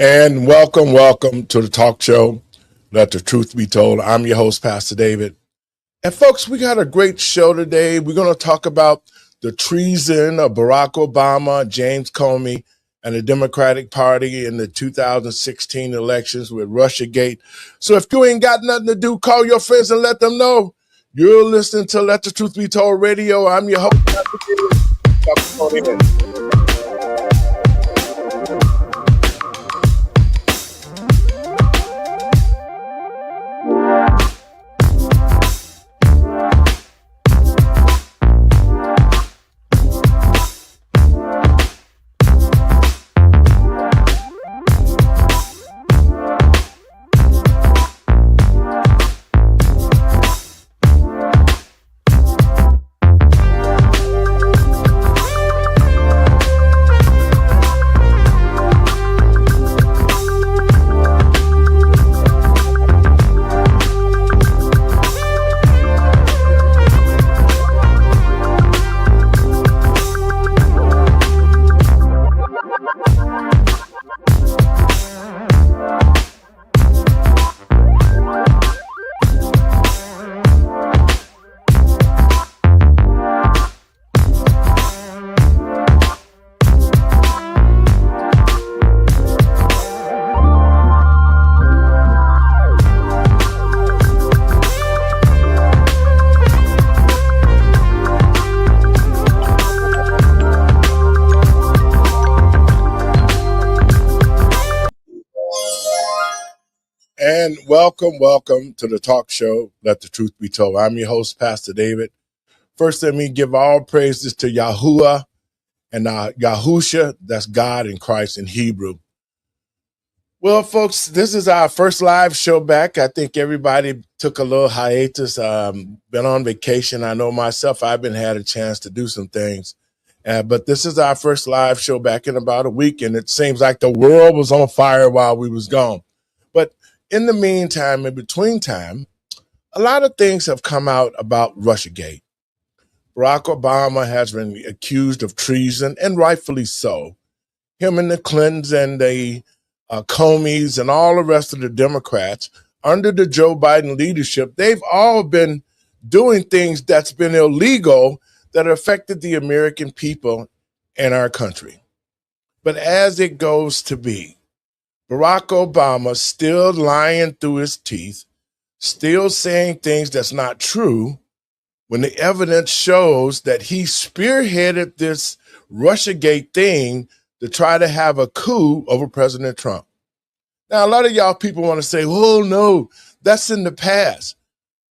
And welcome to the talk show, Let the Truth Be Told. I'm your host, Pastor David. And folks, we got a great show today. We're going to talk about the treason of Barack Obama, James Comey, and the Democratic Party in the 2016 elections with Russiagate. So if you ain't got nothing to do, call your friends and let them know. You're listening to Let the Truth Be Told Radio. I'm your host, Pastor David. And welcome to the talk show, Let the Truth Be Told. I'm your host, Pastor David. First, let me give all praises to Yahuwah and Yahusha, that's God and Christ in Hebrew. Well, folks, this is our first live show back. I think everybody took a little hiatus, been on vacation. I know myself, I've been had a chance to do some things. But this is our first live show back in about a week, and it seems like the world was on fire while we was gone. But in the meantime, in between time, a lot of things have come out about Russiagate. Barack Obama has been accused of treason, and rightfully so. Him and the Clintons and the Comeys and all the rest of the Democrats under the Joe Biden leadership, they've all been doing things that's been illegal that affected the American people and our country. But as it goes to be, Barack Obama still lying through his teeth, still saying things that's not true, when the evidence shows that he spearheaded this Russiagate thing to try to have a coup over President Trump. Now, a lot of y'all people want to say, oh, no, that's in the past.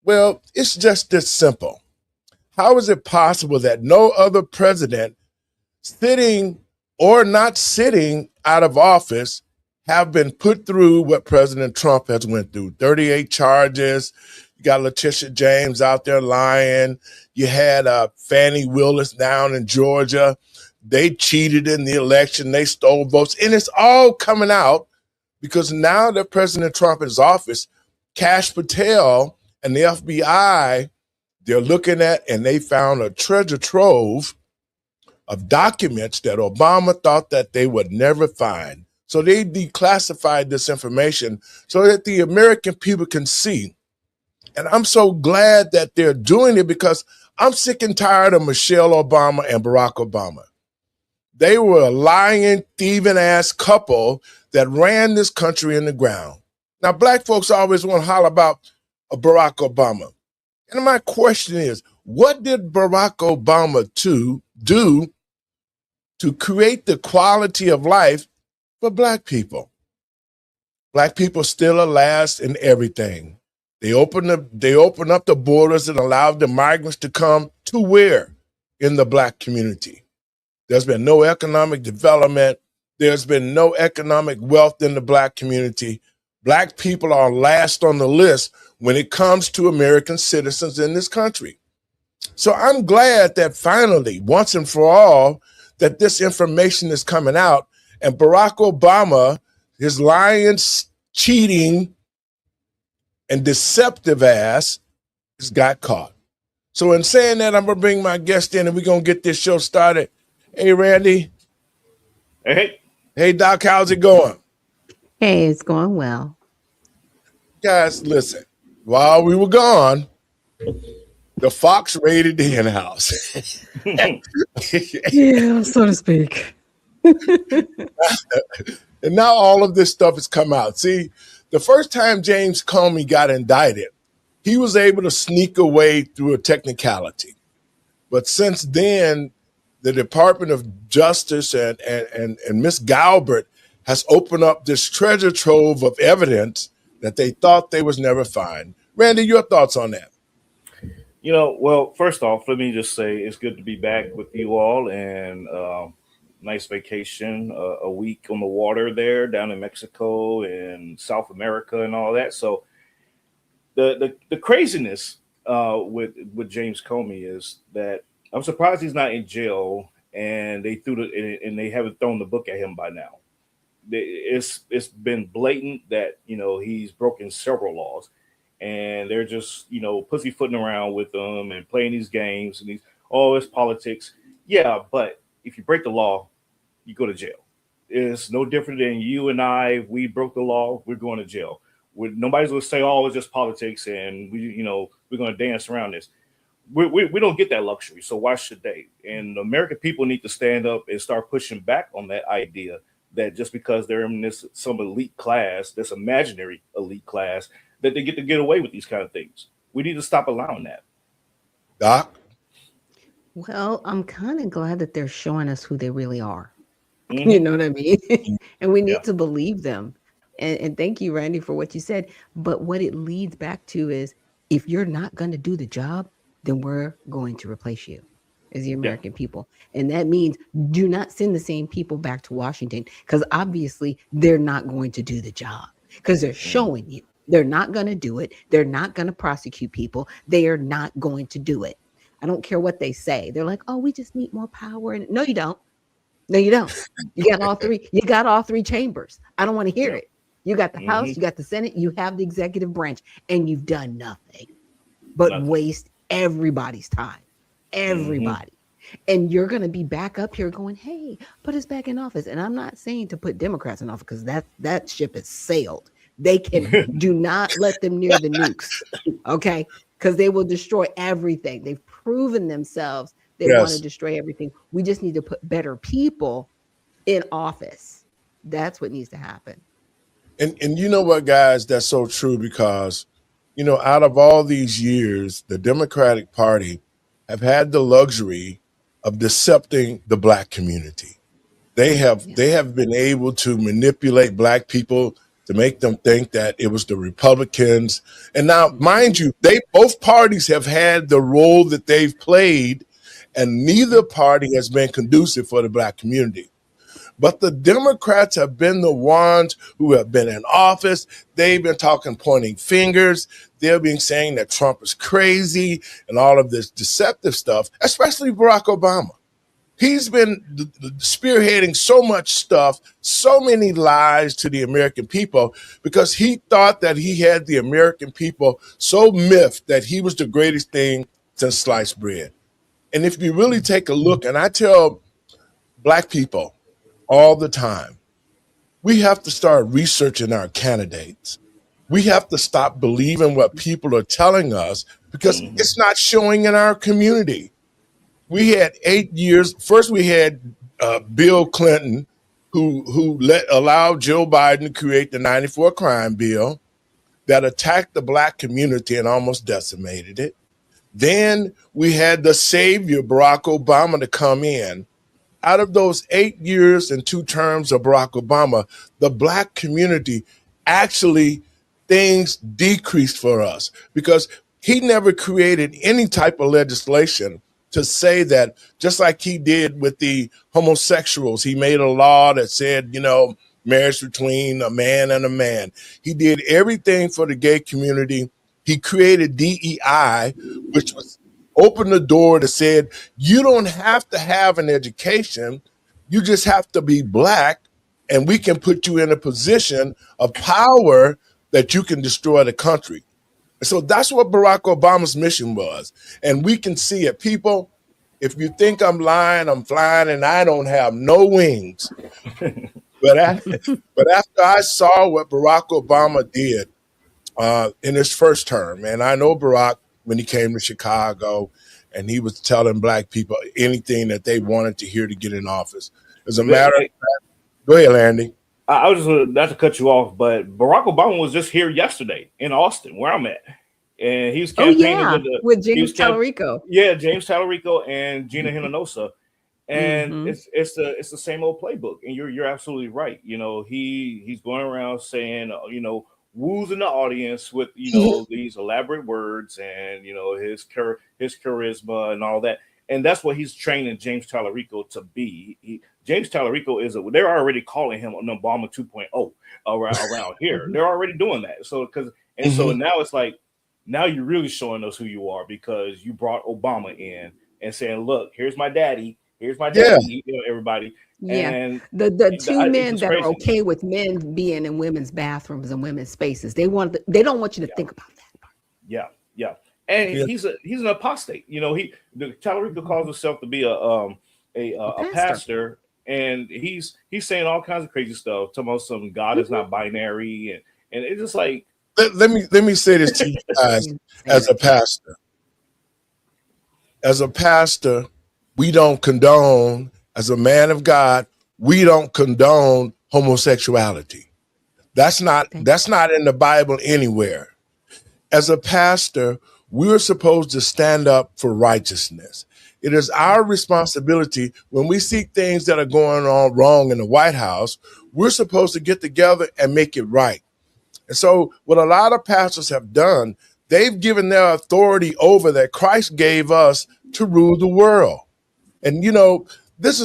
Well, it's just this simple. How is it possible that no other president sitting or not sitting out of office have been put through what President Trump has went through? 38 charges. You got Letitia James out there lying. You had Fannie Willis down in Georgia. They cheated in the election. They stole votes. And it's all coming out because now that President Trump is in office, Kash Patel and the FBI, they're looking at, and they found a treasure trove of documents that Obama thought that they would never find. So they declassified this information so that the American people can see. And I'm so glad that they're doing it because I'm sick and tired of Michelle Obama and Barack Obama. They were a lying, thieving ass couple that ran this country in the ground. Now, black folks always want to holler about Barack Obama. And my question is, what did Barack Obama do to create the quality of life for black people? Black people still are last in everything. They open up the borders and allowed the migrants to come to where? In the black community. There's been no economic development. There's been no economic wealth in the black community. Black people are last on the list when it comes to American citizens in this country. So I'm glad that finally, once and for all, that this information is coming out, and Barack Obama, his lying, cheating, and deceptive ass has got caught. So in saying that, I'm going to bring my guest in and we're going to get this show started. Hey, Randy. Hey. Hey, Doc, how's it going? Hey, it's going well. Guys, listen. While we were gone, the fox raided the hen house. Yeah, so to speak. And now all of this stuff has come out. See, the first time James Comey got indicted, he was able to sneak away through a technicality. But since then, the Department of Justice and Miss Galbert has opened up this treasure trove of evidence that they thought they was never find. Randy, your thoughts on that? Well, first off, let me just say it's good to be back with you all and nice vacation, a week on the water there down in Mexico and South America and all that. So the craziness with James Comey is that I'm surprised he's not in jail and they haven't thrown the book at him by now. It's been blatant that he's broken several laws, and they're just pussyfooting around with them and playing these games and these it's politics. Yeah, but if you break the law, you go to jail. It's no different than you and I. If we broke the law, we're going to jail. Nobody's going to say, "Oh, it's just politics," and we're going to dance around this. We don't get that luxury, so why should they? And the American people need to stand up and start pushing back on that idea that just because they're in some elite class, this imaginary elite class, that they get away with these kind of things. We need to stop allowing that. Doc? Well, I'm kind of glad that they're showing us who they really are. You Hmm. know what I mean? And we Yeah. need to believe them. And thank you, Randy, for what you said. But what it leads back to is if you're not going to do the job, then we're going to replace you as the Yeah. American people. And that means do not send the same people back to Washington because obviously they're not going to do the job because they're Hmm. showing you they're not going to do it. They're not going to prosecute people. They are not going to do it. I don't care what they say. They're like, oh, we just need more power. And no, you don't. No, you don't. You got all three. You got all three chambers. I don't want to hear Yeah. it. You got the House, Hmm. you got the Senate, you have the executive branch, and you've done nothing but Nothing. waste everybody's time. Hmm. Everybody. And you're going to be back up here going, hey, put us back in office. And I'm not saying to put Democrats in office because that ship has sailed. They can do not let them near the nukes. Okay. Because they will destroy everything. They've proven themselves they want to Yes. destroy everything. We just need to put better people in office. That's what needs to happen. And you know what, guys, that's so true because, out of all these years, the Democratic Party have had the luxury of decepting the black community. Yeah. They have been able to manipulate black people to make them think that it was the Republicans. And now, mind Mhm. you, they both parties have had the role that they've played, and neither Yep. party has been conducive for the black community. But the Democrats have been the ones who have been in office. They've been talking, pointing fingers. They've been saying that Trump is crazy and all of this deceptive stuff, especially Barack Obama. He's been spearheading so much stuff, so many lies to the American people because he thought that he had the American people so miffed that he was the greatest thing since sliced bread. And if you really take a look, and I tell black people all the time, we have to start researching our candidates. We have to stop believing what people are telling us because Hmm. it's not showing in our community. We had 8 years. First, we had Bill Clinton, who allowed Joe Biden to create the '94 crime bill that attacked the black community and almost decimated it. Then we had the savior Barack Obama to come in. Out of those 8 years and 2 terms of Barack Obama, the black community actually things decreased for us because he never created any type of legislation to say that, just like he did with the homosexuals, he made a law that said, marriage between a man and a man. He did everything for the gay community. He created DEI, which was opened the door that said you don't have to have an education. You just have to be black, and we can put you in a position of power that you can destroy the country. So that's what Barack Obama's mission was. And we can see it. People, if you think I'm lying, I'm flying, and I don't have no wings. but after I saw what Barack Obama did in his first term, and I know Barack when he came to Chicago, and he was telling black people anything that they wanted to hear to get in office. As a matter of Hey, fact, go ahead, Landy. I was just not to cut you off, but Barack Obama was just here yesterday in Austin, where I'm at, and he was Oh campaigning yeah, with he James was camp- Tallarico. yeah, James Tallarico and Gina Hinojosa, and Hmm. it's the same old playbook. And you're absolutely right. You know, he's going around saying, woos in the audience with these elaborate words, and his charisma and all that. And that's what he's training James Tallarico to be. James Tallarico they're already calling him an Obama 2.0 around here. They're already doing that. So so Mhm. now it's like, now you're really showing us who you are, because you brought Obama in and saying, look, here's my daddy. Here's my Yeah, daddy, everybody. Yeah, And the two it's men just that are craziness. okay with men being in women's bathrooms and women's spaces, they don't want you to Yeah. think about that part. Yeah, yeah. And yeah. he's an apostate. The Tallarico calls himself to be A a pastor. pastor, and he's saying all kinds of crazy stuff, talking about some God is Mhm. not binary, and it's just like, Let me say this to you guys as a pastor. As a pastor, we don't condone, as a man of God, we don't condone homosexuality. That's not Thank in the Bible anywhere. As a pastor, we're supposed to stand up for righteousness. It is our responsibility when we see things that are going on wrong in the White House, we're supposed to get together and make it right. And so, what a lot of pastors have done, they've given their authority over that Christ gave us to rule the world. And this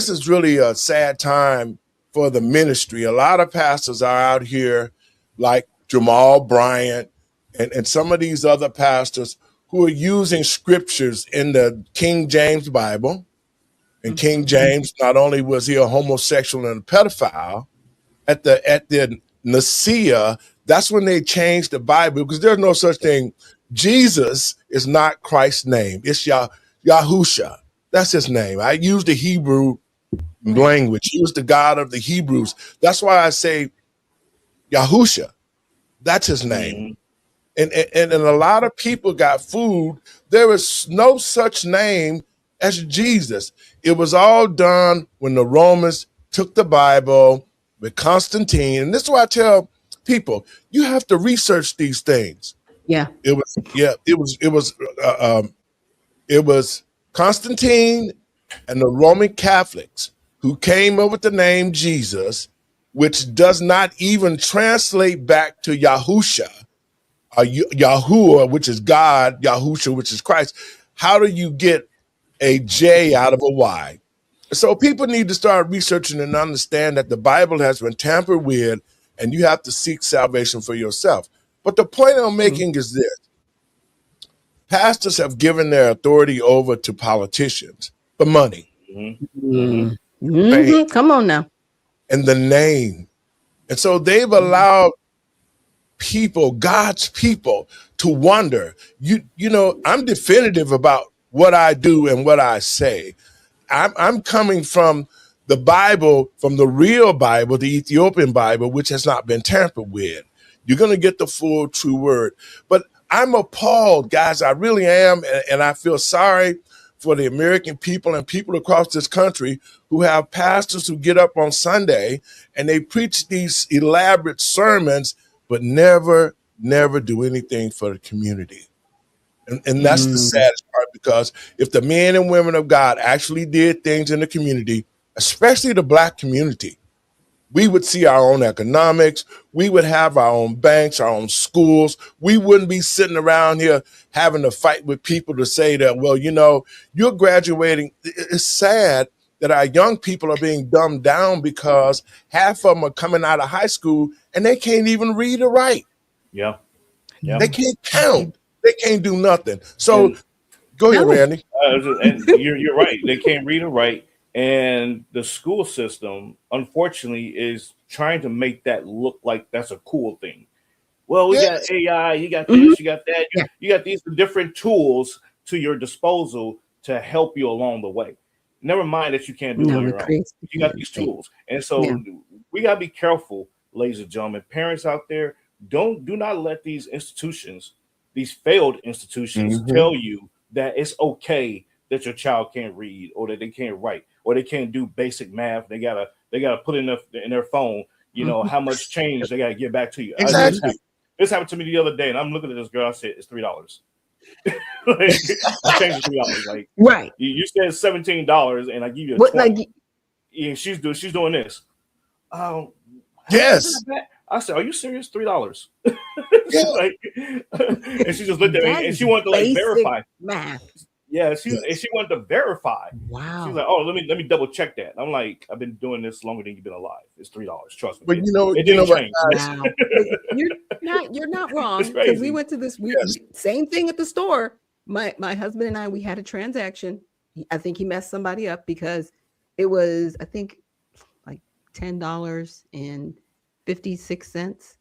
is really a sad time for the ministry. A lot of pastors are out here, like Jamal Bryant and some of these other pastors, who are using scriptures in the King James Bible. And King Mhm. James, not only was he a homosexual and a pedophile, at the Nicaea, that's when they changed the Bible, because there's no such thing. Jesus is not Christ's name. It's Yahusha. That's his name. I use the Hebrew Right. language. He was the God of the Hebrews. That's why I say Yahusha. That's his name. mhm. And a lot of people got fooled. There is no such name as Jesus. It was all done when the Romans took the Bible with Constantine. And this is why I tell people, you have to research these things. Yeah. It was Constantine and the Roman Catholics who came up with the name Jesus, which does not even translate back to Yahusha. Yahuwah, which is God, Yahusha, which is Christ. How do you get a J out of a Y? So people need to start researching and understand that the Bible has been tampered with, and you have to seek salvation for yourself. But the point I'm making is this: pastors have given their authority over to politicians for money, Mhm. fame, Come on now. and the name. And so they've allowed people, God's people, to wonder. I'm definitive about what I do and what I say. I'm coming from the Bible, from the real Bible, the Ethiopian Bible, which has not been tampered with. You're going to get the full true word. But I'm appalled, guys. I really am. And I feel sorry for the American people and people across this country who have pastors who get up on Sunday and they preach these elaborate sermons, but never do anything for the community. And that's the Mm. saddest part, because if the men and women of God actually did things in the community, especially the Black community, we would see our own economics. We would have our own banks, our own schools. We wouldn't be sitting around here having to fight with people to say that, well, you're graduating. It's sad that our young people are being dumbed down because half of them are coming out of high school and they can't even read or write. Yeah, yeah. They can't count. They can't do nothing. So And go ahead, No. Randy. and you're right. They can't read or write, and the school system, unfortunately, is trying to make that look like that's a cool thing. Well, we got Yes. AI, you got Mhm. this, you got that, Yeah. you got these different tools to your disposal to help you along the way. Never mind that you can't do it No, on it your own. creates You got these dependency. tools, and so Yeah. we gotta be careful, ladies and gentlemen. Parents out there, do not let these institutions, these failed institutions, Mhm. tell you that it's okay that your child can't read or that they can't write or they can't do basic math. They gotta put in their phone, Mhm. how much change they gotta get back to you. Exactly. This happened to me the other day, and I'm looking at this girl. I said, "It's $3." Like, the change is $3. Like, Right. you said $17, and I give you a But 20. like, And she's doing this. Oh, Yes. I said, "Are you serious? $3?" Yeah. She's like, and she just looked at me, that and is she wanted to like basic verify. math. Yeah, Yes. and she wanted to verify. She's Wow. like, "Oh, let me double check that." I'm like, "I've been doing this longer than you've been alive. It's $3. Trust me. But It you know didn't what, change." guys? Wow. But you're not wrong, It's because we crazy. went to this Yes. same thing at the store. My husband and I, we had a transaction. I think he messed somebody up because it was, I think, like $10.56.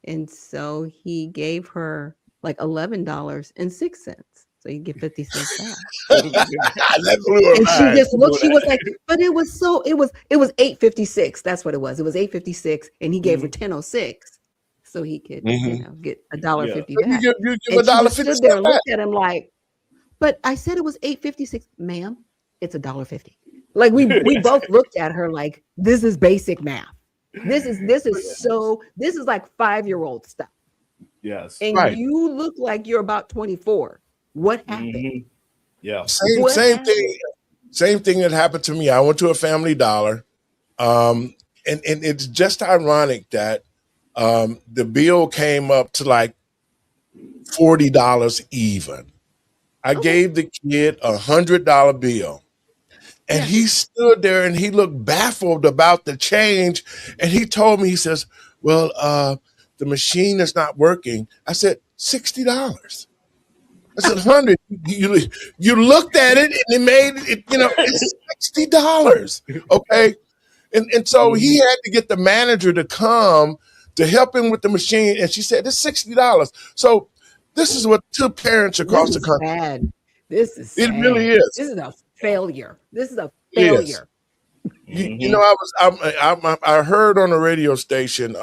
And so he gave her like $11.06. So you get 50 cents back. That blew her And she mind. just looked, she was like, but it was $8.56. That's what it was. It was $8.56, and he gave her $10.06 so he could, Mhm. get $1.50 You back. give And a she dollar just 50 stood there cents and back. looked at him like, but I said it was $8.56, ma'am. It's $1.50. Like we both looked at her like, this is basic math. This is like 5-year-old stuff. Yes. And Right. you look like you're about 24. What happened? Mhm. Yeah. What Same happened? thing. Same thing that happened to me. I went to a Family Dollar, and it's just ironic that the bill came up to like $40 even. I Okay. gave the kid a $100 bill, and Yeah. he stood there and he looked baffled about the change. And he told me, he says, "Well, the machine is not working." I said, $60. I said, "100." You looked at it and it made it, it's $60. Okay. And so he had to get the manager to come to help him with the machine. And she said, "It's $60." So this is what two parents across This the is country. sad. This is It really sad. is. This is a failure. This is a It is. failure. I heard on the radio station,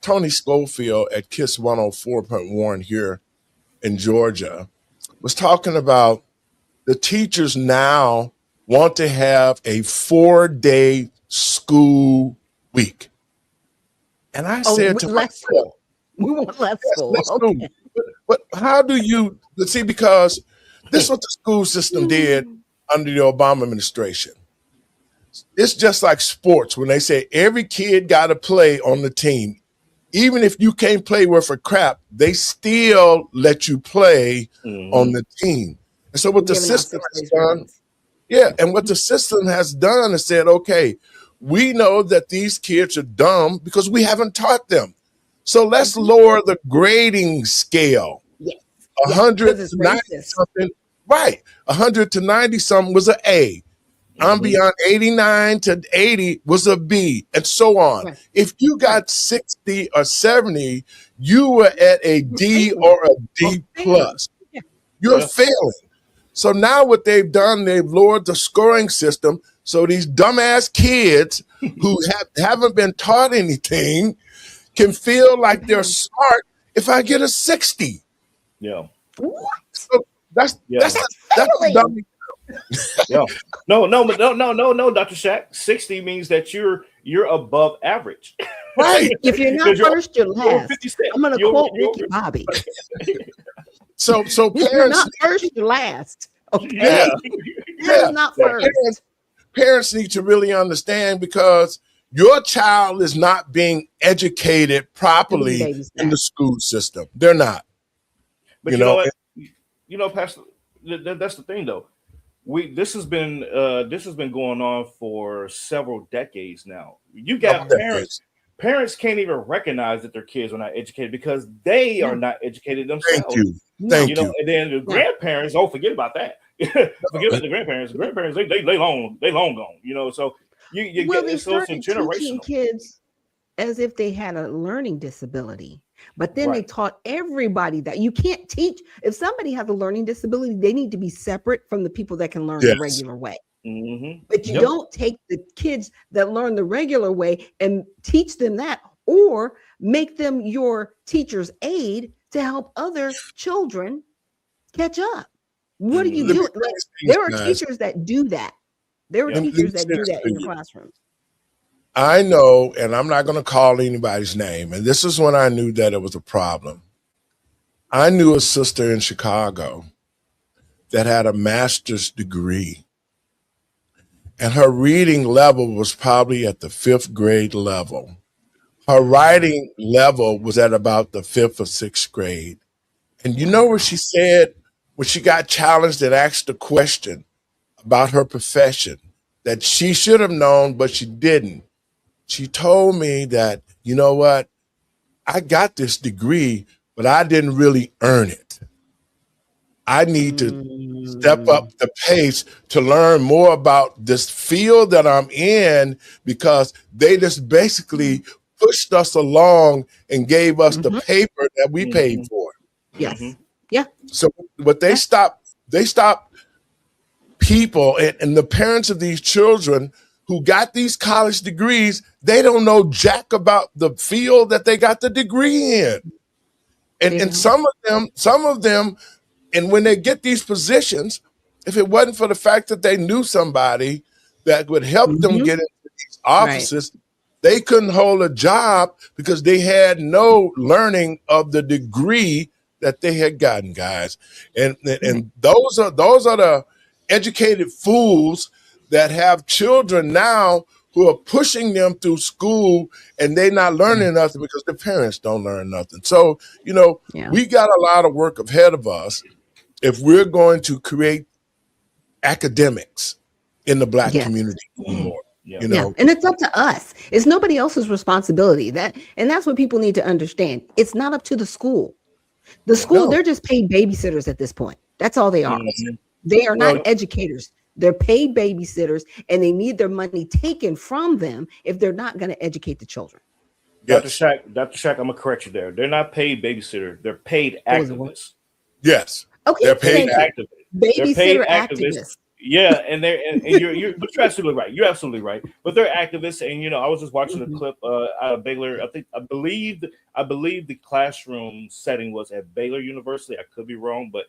Tony Schofield at KISS 104.1 here in Georgia was talking about the teachers now want to have a 4-day school week. And I Oh, said to less myself, school. We want less yes, school. let's Okay. do. But how do you see? Because this is what the school system did under the Obama administration. It's just like sports when they say every kid got to play on the team. Even if you can't play worth a crap, they still let you play on the team. And so what the Giving out system 6 has days done, ribbons. and what the system has done is said, okay, we know that these kids are dumb because we haven't taught them. So let's lower the grading scale. Yes. 100 because it's to 90 racist. something, right? 100 to 90 something was an A. I'm beyond 89 to 80 was a B, and so on. Right. If you got 60 or 70, you were at a D or a D plus. Yeah. You're Yeah. failing. So now what they've done, they've lowered the scoring system. So these dumbass kids who haven't been taught anything can feel like they're smart if I get a 60. Yeah. What? So that's Yeah. the Failing. dumb. Yeah. No, Dr. Shack. 60 means that you're above average. Right. If you're not 'Cause you're first, you're over last. 50 cents. I'm going to You're quote over- Ricky Bobby. So If you're parents, not first, you're last. Okay. Yeah. That is not Yeah. first. parents need to really understand, because your child is not being educated properly Baby in the school system. They're not. But You you know know, what? Pastor, that's the thing though. This has been going on for several decades now. You got parents can't even recognize that their kids are not educated because they are not educated themselves. Thank you. Thank You know, you. and then the grandparents, forget about that. Forget about the grandparents. The grandparents, they long gone. You know, so you Well, get they it's so it's started teaching generational. kids as if they had a learning disability. But then they Right. taught everybody that you can't teach. If somebody has a learning disability, they need to be separate from the people that can learn the Yes. regular way. Mm-hmm. But you Yep. don't take the kids that learn the regular way and teach them that, or make them your teacher's aid to help other children catch up. What are you Let me Mm-hmm. doing? say Like, this, there are guys. teachers that do that. There are Yep. Let me teachers say that do this that to in the you. classrooms. I know, and I'm not going to call anybody's name, and this is when I knew that it was a problem. I knew a sister in Chicago that had a master's degree, and her reading level was probably at the 5th grade level. Her writing level was at about the 5th or 6th grade. And you know what Wow. she said when she got challenged and asked a question about her profession that she should have known, but she didn't? She told me that, you know what? I got this degree, but I didn't really earn it. I need to step Mm, up the pace to learn more about this field that I'm in, because they just basically pushed us along and gave us the mhm. paper that we paid Mm-hmm. for. Mm-hmm. Yes. Yeah. So, but Yeah. they stopped people and the parents of these children who got these college degrees. They don't know jack about the field that they got the degree in. They And don't. some of them, and when they get these positions, if it wasn't for the fact that they knew somebody that would help them Mhm. get into these Right. offices, they couldn't hold a job because they had no learning of the degree that they had gotten, guys. And Right. and those are the educated fools that have children now who are pushing them through school, and they not learning nothing because the parents don't learn nothing. So, Yeah. we got a lot of work ahead of us if we're going to create academics in the Black Yes. community anymore. Yeah. You Yeah. know, And it's up to us. It's nobody else's responsibility. And that's what people need to understand. It's not up to the school. The school, no, they're just paid babysitters at this point. That's all they are. Mm-hmm. They are not well, Yep. educators. They're paid babysitters, and they need their money taken from them if they're not going to educate the children. yes, Dr. Shack, I'm gonna correct you there. They're not paid babysitter. They're paid What was the word? activists. yes, Okay, they're They're paid paid. thank you. activists. They're paid Babysitter activists. activists. Yeah, and but you're absolutely right. You're absolutely right. But they're activists, and I was just watching a Mhm. clip out of Baylor. I believe the classroom setting was at Baylor University. I could be wrong, but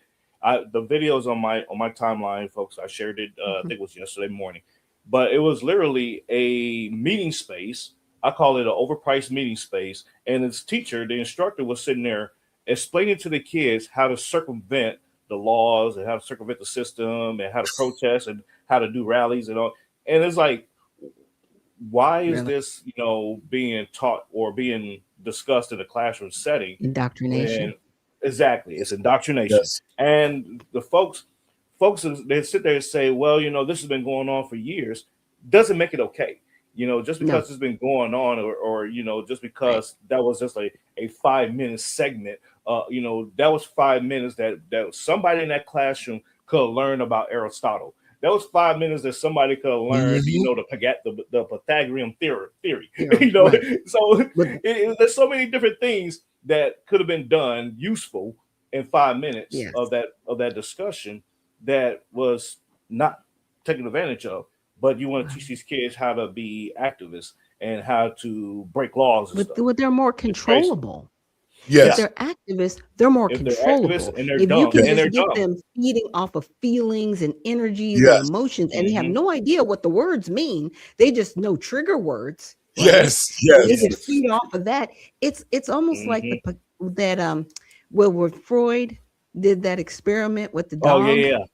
the videos on my timeline, folks. I shared it. I Mhm. think it was yesterday morning, but it was literally a meeting space. I call it an overpriced meeting space, and its teacher, the instructor, was sitting there explaining to the kids how to circumvent the laws and how to circumvent the system and how to protest and how to do rallies and all. And it's like, why is Really? this, being taught or being discussed in a classroom setting Indoctrination. when exactly it's indoctrination? Yes, And the folks they sit there and say, well, this has been going on for years, doesn't make it okay. Just No. because it's been going on, or just Right. because that was just a 5 minute segment, that was 5 minutes that somebody in that classroom could learn about Aristotle. That was 5 minutes that somebody could have learned, hmm the Pythagorean theory. Theory. Right. So But there's so many different things that could have been done useful in 5 minutes yes. of that discussion that was not taken advantage of. But you want to teach Right. these kids how to be activists and how to break laws and stuff. But they're more It's crazy. controllable. If Yeah. yes, they're activists, they're more If they're activists controllable. and they're If you dumb, can yes, and just they're get dumb. them feeding off of feelings and energies and yes, emotions, and they have Hmm. no idea what the words mean, they just know trigger words, right? yes, And they yes, can feed off of that. It's almost like Hmm. that well, where Freud did that experiment with the Oh yeah, dog, yeah.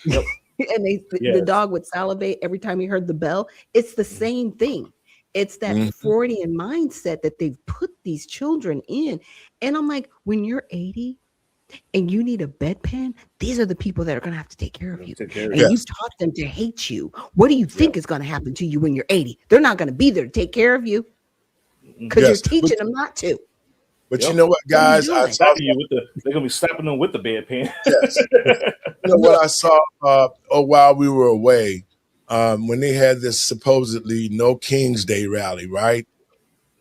Yep. and the Yes. dog would salivate every time he heard the bell. It's the same thing. It's that mhm, Freudian mindset that they've put these children in. And I'm like, when you're 80 and you need a bedpan, these are the people that are going to have to take care of you. Take care of And you. you yes, taught them to hate you. What do you Yep. think is going to happen to you when you're 80? They're not going to be there to take care of you because Hmm. you're yes. teaching them not to. But you Yep. know what, What are you guys? I doing? saw Slapping you with they're gonna be slapping them with the bedpan. yes. You know what I saw while we were away, when they had this supposedly No King's Day rally, right?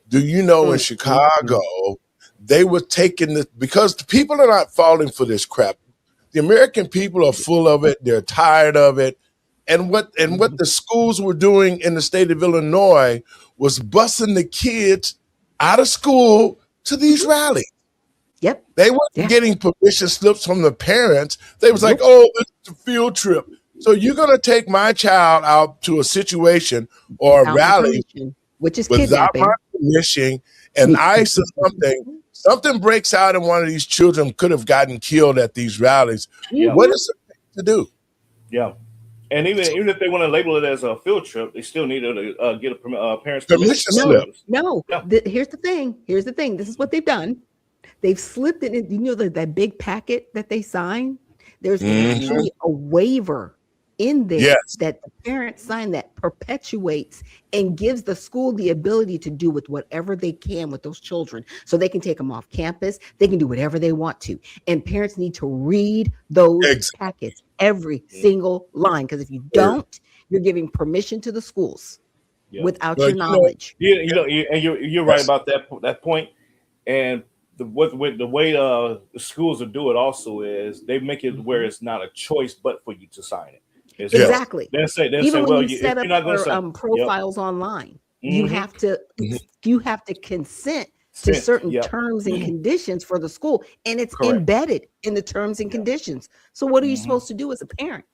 Do you know in Mm, mm, Chicago mm. they were taking this because the people are not falling for this crap. The American people are full of it. They're tired of it, what the schools were doing in the state of Illinois was busing the kids out of school to these rallies. Yep. They weren't Yeah. getting permission slips from the parents. They was like, Nope. oh, it's a field trip. So you're going to take my child out to a situation or a Without my rally permission, which is without kidnapping. my permission, and I said something breaks out and one of these children could have gotten killed at these rallies. Yeah. What is it to do? Yeah. And even if they want to label it as a field trip, they still need to get a parent's Permission permission. slip. No. Yeah. Here's the thing. This is what they've done. They've slipped it in. You know that big packet that they sign. There's actually a waiver in there Yes. that the parents sign that perpetuates and gives the school the ability to do with whatever they can with those children. So they can take them off campus. They can do whatever they want to. And parents need to read those Exactly. packets, every single line. Because if you don't, you're giving permission to the schools Yeah. without Well, your knowledge. You're right about that point. And the way the schools will do it also is they make it where it's not a choice but for you to sign it. It's Yeah. Exactly. They'll say, Even when well, you if set you're up not going to your sign, profiles online, you Mhm. have to Mhm. you have to consent to Consent, certain yep. terms and conditions for the school, and it's Correct. embedded in the terms and conditions. So what are you Mhm. supposed to do as a parent?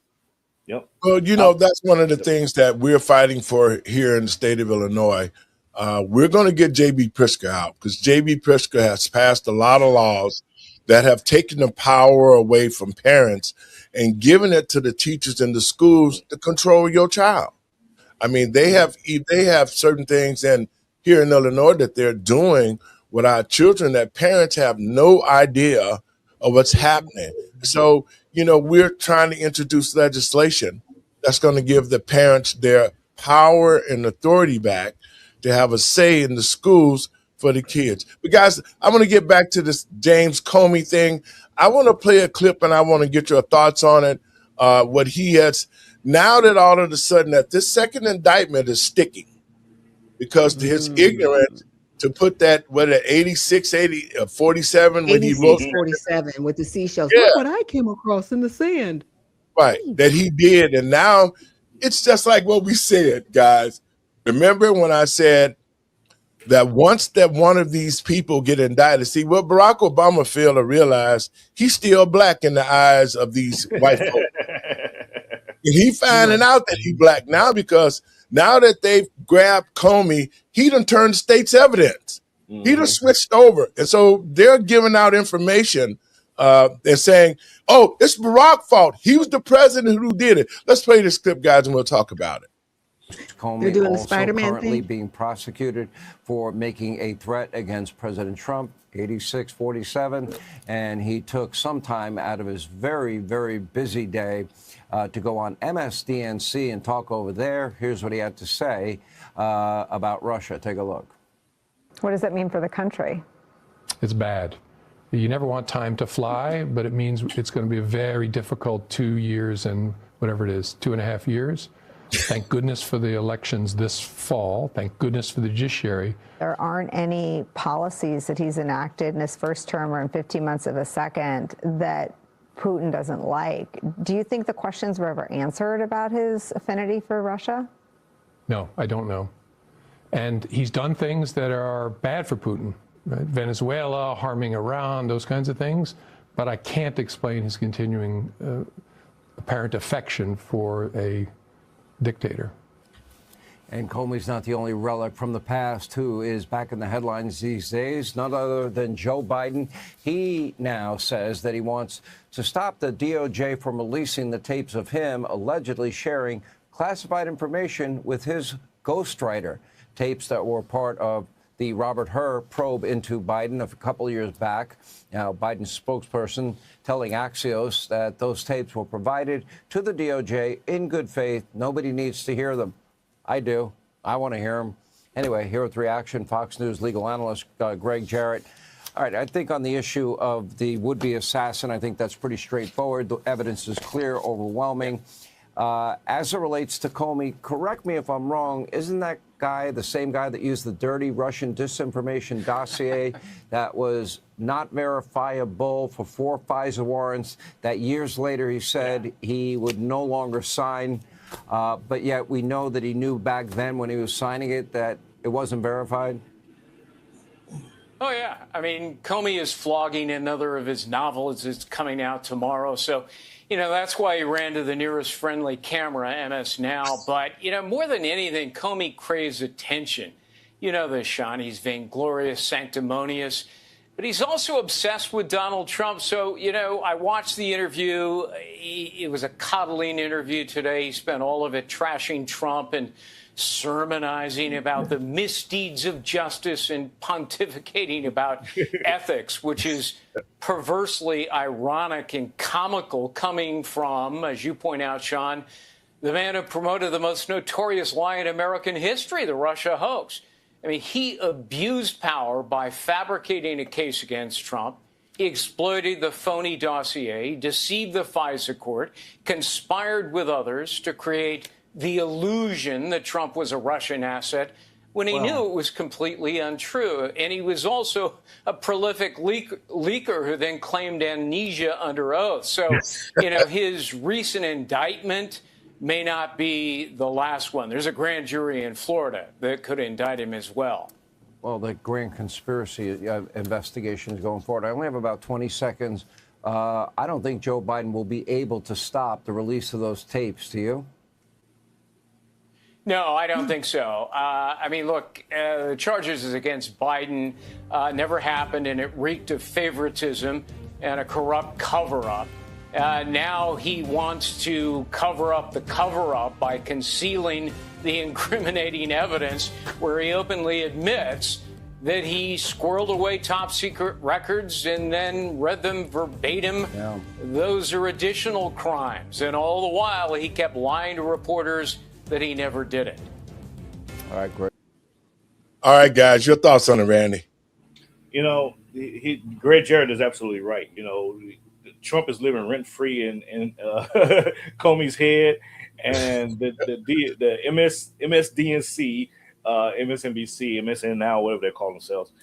Yep. Well, that's one of the things that we're fighting for here in the state of Illinois. We're going to get J.B. Pritzker out because J.B. Pritzker has passed a lot of laws that have taken the power away from parents and given it to the teachers in the schools to control your child. I mean, they have certain things here in Illinois that they're doing with our children that parents have no idea of what's happening. So, we're trying to introduce legislation that's going to give the parents their power and authority back to have a say in the schools for the kids. But guys, I want to get back to this James Comey thing. I want to play a clip and I want to get your thoughts on it. What he has now that all of a sudden that this second indictment is sticking because to his ignorance to put that 47 when he wrote 47 with the seashells. Yeah. Look what I came across in the sand. right that he did, and now it's just like what we said, guys. Remember when I said that once that one of these people get indicted, see what Barack Obama failed to realize, he's still black in the eyes of these white folks. And he finding out that he black now because now that they've grabbed Comey, he done turned state's evidence. He done switched over. And so they're giving out information and saying, oh, it's Barack's fault. He was the president who did it. Let's play this clip, guys, and we'll talk about it. They're Comey doing the also Spider-Man currently thing? being prosecuted for making a threat against President Trump, 8647, and he took some time out of his very, very busy day to go on MSDNC and talk over there. Here's what he had to say about Russia. Take a look. What does that mean for the country? It's bad. You never want time to fly, but it means it's going to be a very difficult 2 years and whatever it is, 2.5 years. Thank goodness for the elections this fall. Thank goodness for the judiciary. There aren't any policies that he's enacted in his first term or in 15 months of a second that Putin doesn't like. Do you think the questions were ever answered about his affinity for Russia? No, I don't know. And he's done things that are bad for Putin, right? Venezuela, harming Iran, those kinds of things. But I can't explain his continuing apparent affection for a dictator. And Comey's not the only relic from the past who is back in the headlines these days, none other than Joe Biden. He now says that he wants to stop the DOJ from releasing the tapes of him allegedly sharing classified information with his ghostwriter, tapes that were part of the Robert Hur probe into Biden a couple of years back. Now, Biden's spokesperson telling Axios that those tapes were provided to the DOJ in good faith. Nobody needs to hear them. I do. I want to hear them. Anyway, here with reaction, Fox News legal analyst Greg Jarrett. All right, I think on the issue of the would-be assassin, I think that's pretty straightforward. The evidence is clear, overwhelming. As it relates to Comey, correct me if I'm wrong, isn't that guy the same guy that used the dirty Russian disinformation dossier that was not verifiable for 4 FISA warrants that years later he said he would no longer sign? But yet we know that he knew back then when he was signing it that it wasn't verified. Oh, yeah. I mean, Comey is flogging another of his novels. It's coming out tomorrow. So, that's why he ran to the nearest friendly camera, MS Now. But, more than anything, Comey craves attention. You know this, Sean. He's vainglorious, sanctimonious. But he's also obsessed with Donald Trump. So, I watched the interview. It was a coddling interview today. He spent all of it trashing Trump and sermonizing about the misdeeds of justice and pontificating about ethics, which is perversely ironic and comical coming from, as you point out, Sean, the man who promoted the most notorious lie in American history, the Russia hoax. I mean, he abused power by fabricating a case against Trump. He exploited the phony dossier, deceived the FISA court, conspired with others to create the illusion that Trump was a Russian asset when he knew it was completely untrue. And he was also a prolific leaker who then claimed amnesia under oath. So, his recent indictment may not be the last one. There's a grand jury in Florida that could indict him as well. Well, the grand conspiracy investigation is going forward. I only have about 20 seconds. I don't think Joe Biden will be able to stop the release of those tapes. Do you? No, I don't think so. I mean, look, the charges against Biden never happened, and it reeked of favoritism and a corrupt cover-up. Now he wants to cover up the cover-up by concealing the incriminating evidence where he openly admits that he squirreled away top-secret records and then read them verbatim. Yeah. Those are additional crimes. And all the while, he kept lying to reporters that he never did it. All right, great. All right, guys, your thoughts on it, Randy? Greg Jarrett is absolutely right. Trump is living rent free in Comey's head, and the MSDNC, MSNBC, MSN now, whatever they call themselves,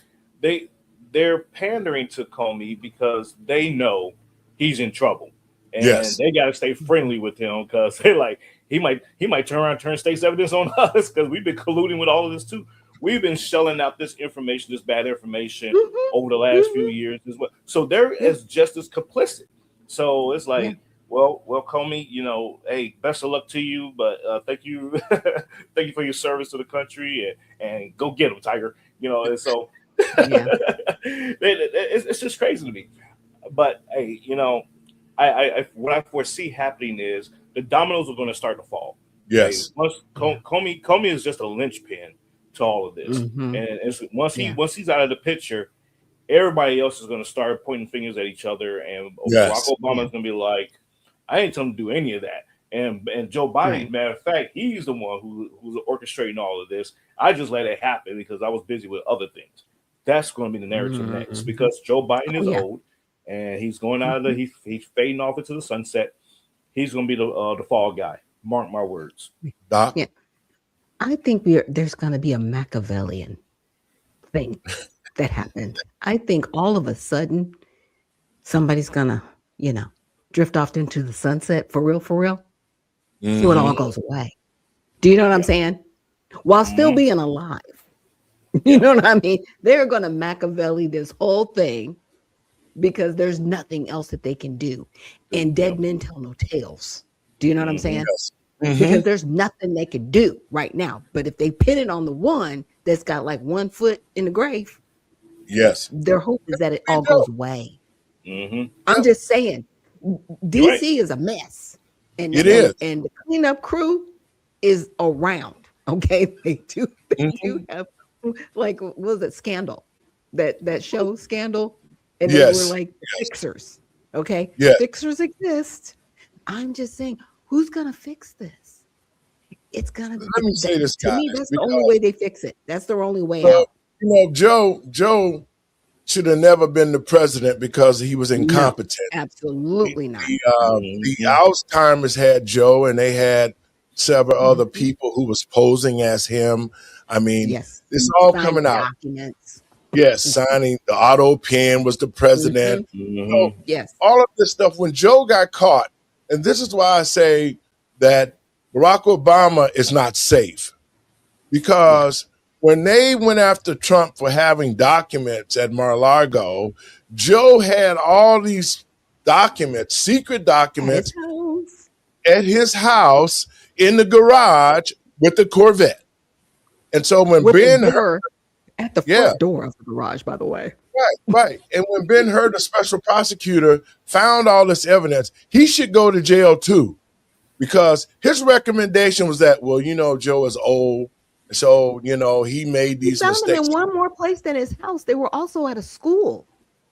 they're pandering to Comey because they know he's in trouble, and they got to stay friendly with him because they're like, he might turn around and turn state's evidence on us because we've been colluding with all of this too. We've been shelling out this information, this bad information over the last few years as well. So they're just as complicit. So it's like, well, Comey, hey, best of luck to you, but thank you for your service to the country, and go get him, Tiger. And so it's just crazy to me. But hey, I what I foresee happening is the dominoes are going to start to fall. Yes. Comey is just a linchpin to all of this, and once he's out of the picture, everybody else is going to start pointing fingers at each other, and Barack Obama is going to be like, "I ain't telling him to do any of that." And Joe Biden, matter of fact, he's the one who's orchestrating all of this. I just let it happen because I was busy with other things. That's going to be the narrative next, because Joe Biden is old and he's going out of he's fading off into the sunset. He's going to be the fall guy. Mark my words. Doc? Yeah. I think there's going to be a Machiavellian thing that happened. I think all of a sudden somebody's going to, drift off into the sunset for real. So it all goes away. Do you know what I'm saying? While still being alive. You know what I mean? They're going to Machiavelli this whole thing because there's nothing else that they can do. And dead men tell no tales. Do you know what I'm saying? Yes. Because there's nothing they could do right now. But if they pin it on the one that's got like 1 foot in the grave, their hope is that it all goes away. I'm just saying, DC is a mess. And it is. And the cleanup crew is around. Okay. They do have, like, what was it, Scandal? That show Scandal? And they were like fixers. Okay. Fixers exist. I'm just saying, who's gonna fix this? It's gonna be. Let me say this, to guys, me, that's the only way they fix it. That's their only way out. Joe should have never been the president because he was incompetent. No, absolutely not. The Alzheimer's had Joe, and they had several other people who was posing as him. I mean, it's all coming out. Documents. Signing the auto pen was the president. So yes. All of this stuff, when Joe got caught, and this is why I say that Barack Obama is not safe because when they went after Trump for having documents at Mar-a-Lago, Joe had all these documents, secret documents, at his house in the garage with the Corvette. And so when With Ben the Hur, door at the front door of the garage, by the way. right. And when Ben Hur, the special prosecutor, found all this evidence, he should go to jail too. Because his recommendation was that, well, you know, Joe is old. So, you know, he made these He found them mistakes. in one more place than his house. They were also at a school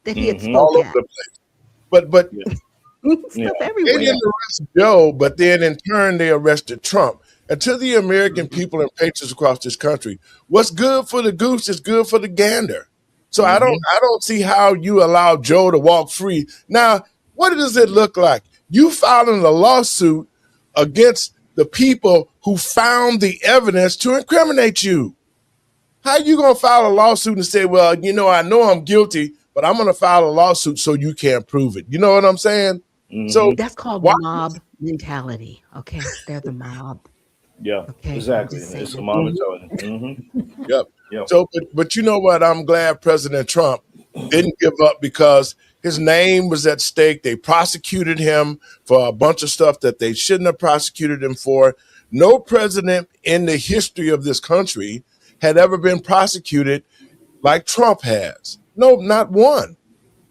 that he had All spoke over at. the place. But Stuff they everywhere. didn't arrest Joe, but then in turn they arrested Trump. And to the American people and patriots across this country, what's good for the goose is good for the gander. So I don't see how you allow Joe to walk free. Now, what does it look like? You filing a lawsuit against the people who found the evidence to incriminate you. How you gonna file a lawsuit and say, well, you know I'm guilty, but I'm gonna file a lawsuit so you can't prove it? You know what I'm saying? So that's called mob mentality. Okay, they're the mob. Yeah, okay, exactly. It's a mob mentality. Yep. So, but you know what? I'm glad President Trump didn't give up because his name was at stake. They prosecuted him for a bunch of stuff that they shouldn't have prosecuted him for. No president in the history of this country had ever been prosecuted like Trump has. No, not one.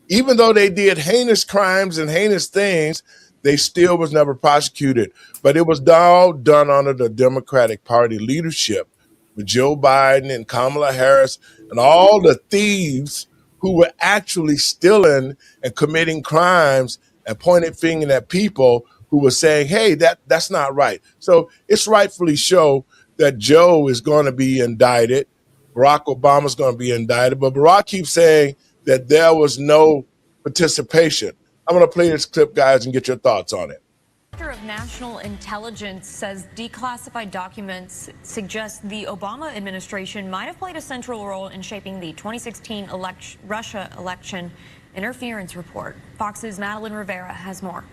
Even though they did heinous crimes and heinous things, they still was never prosecuted. But it was all done under the Democratic Party leadership with Joe Biden and Kamala Harris and all the thieves who were actually stealing and committing crimes and pointing fingers at people who were saying, hey, that's not right. So it's rightfully so that Joe is going to be indicted. Barack Obama's going to be indicted. But Barack keeps saying that there was no participation. I'm going to play this clip, guys, and get your thoughts on it. Director of National Intelligence says declassified documents suggest the Obama administration might have played a central role in shaping the 2016 Russia election interference report. Fox's Madeline Rivera has more.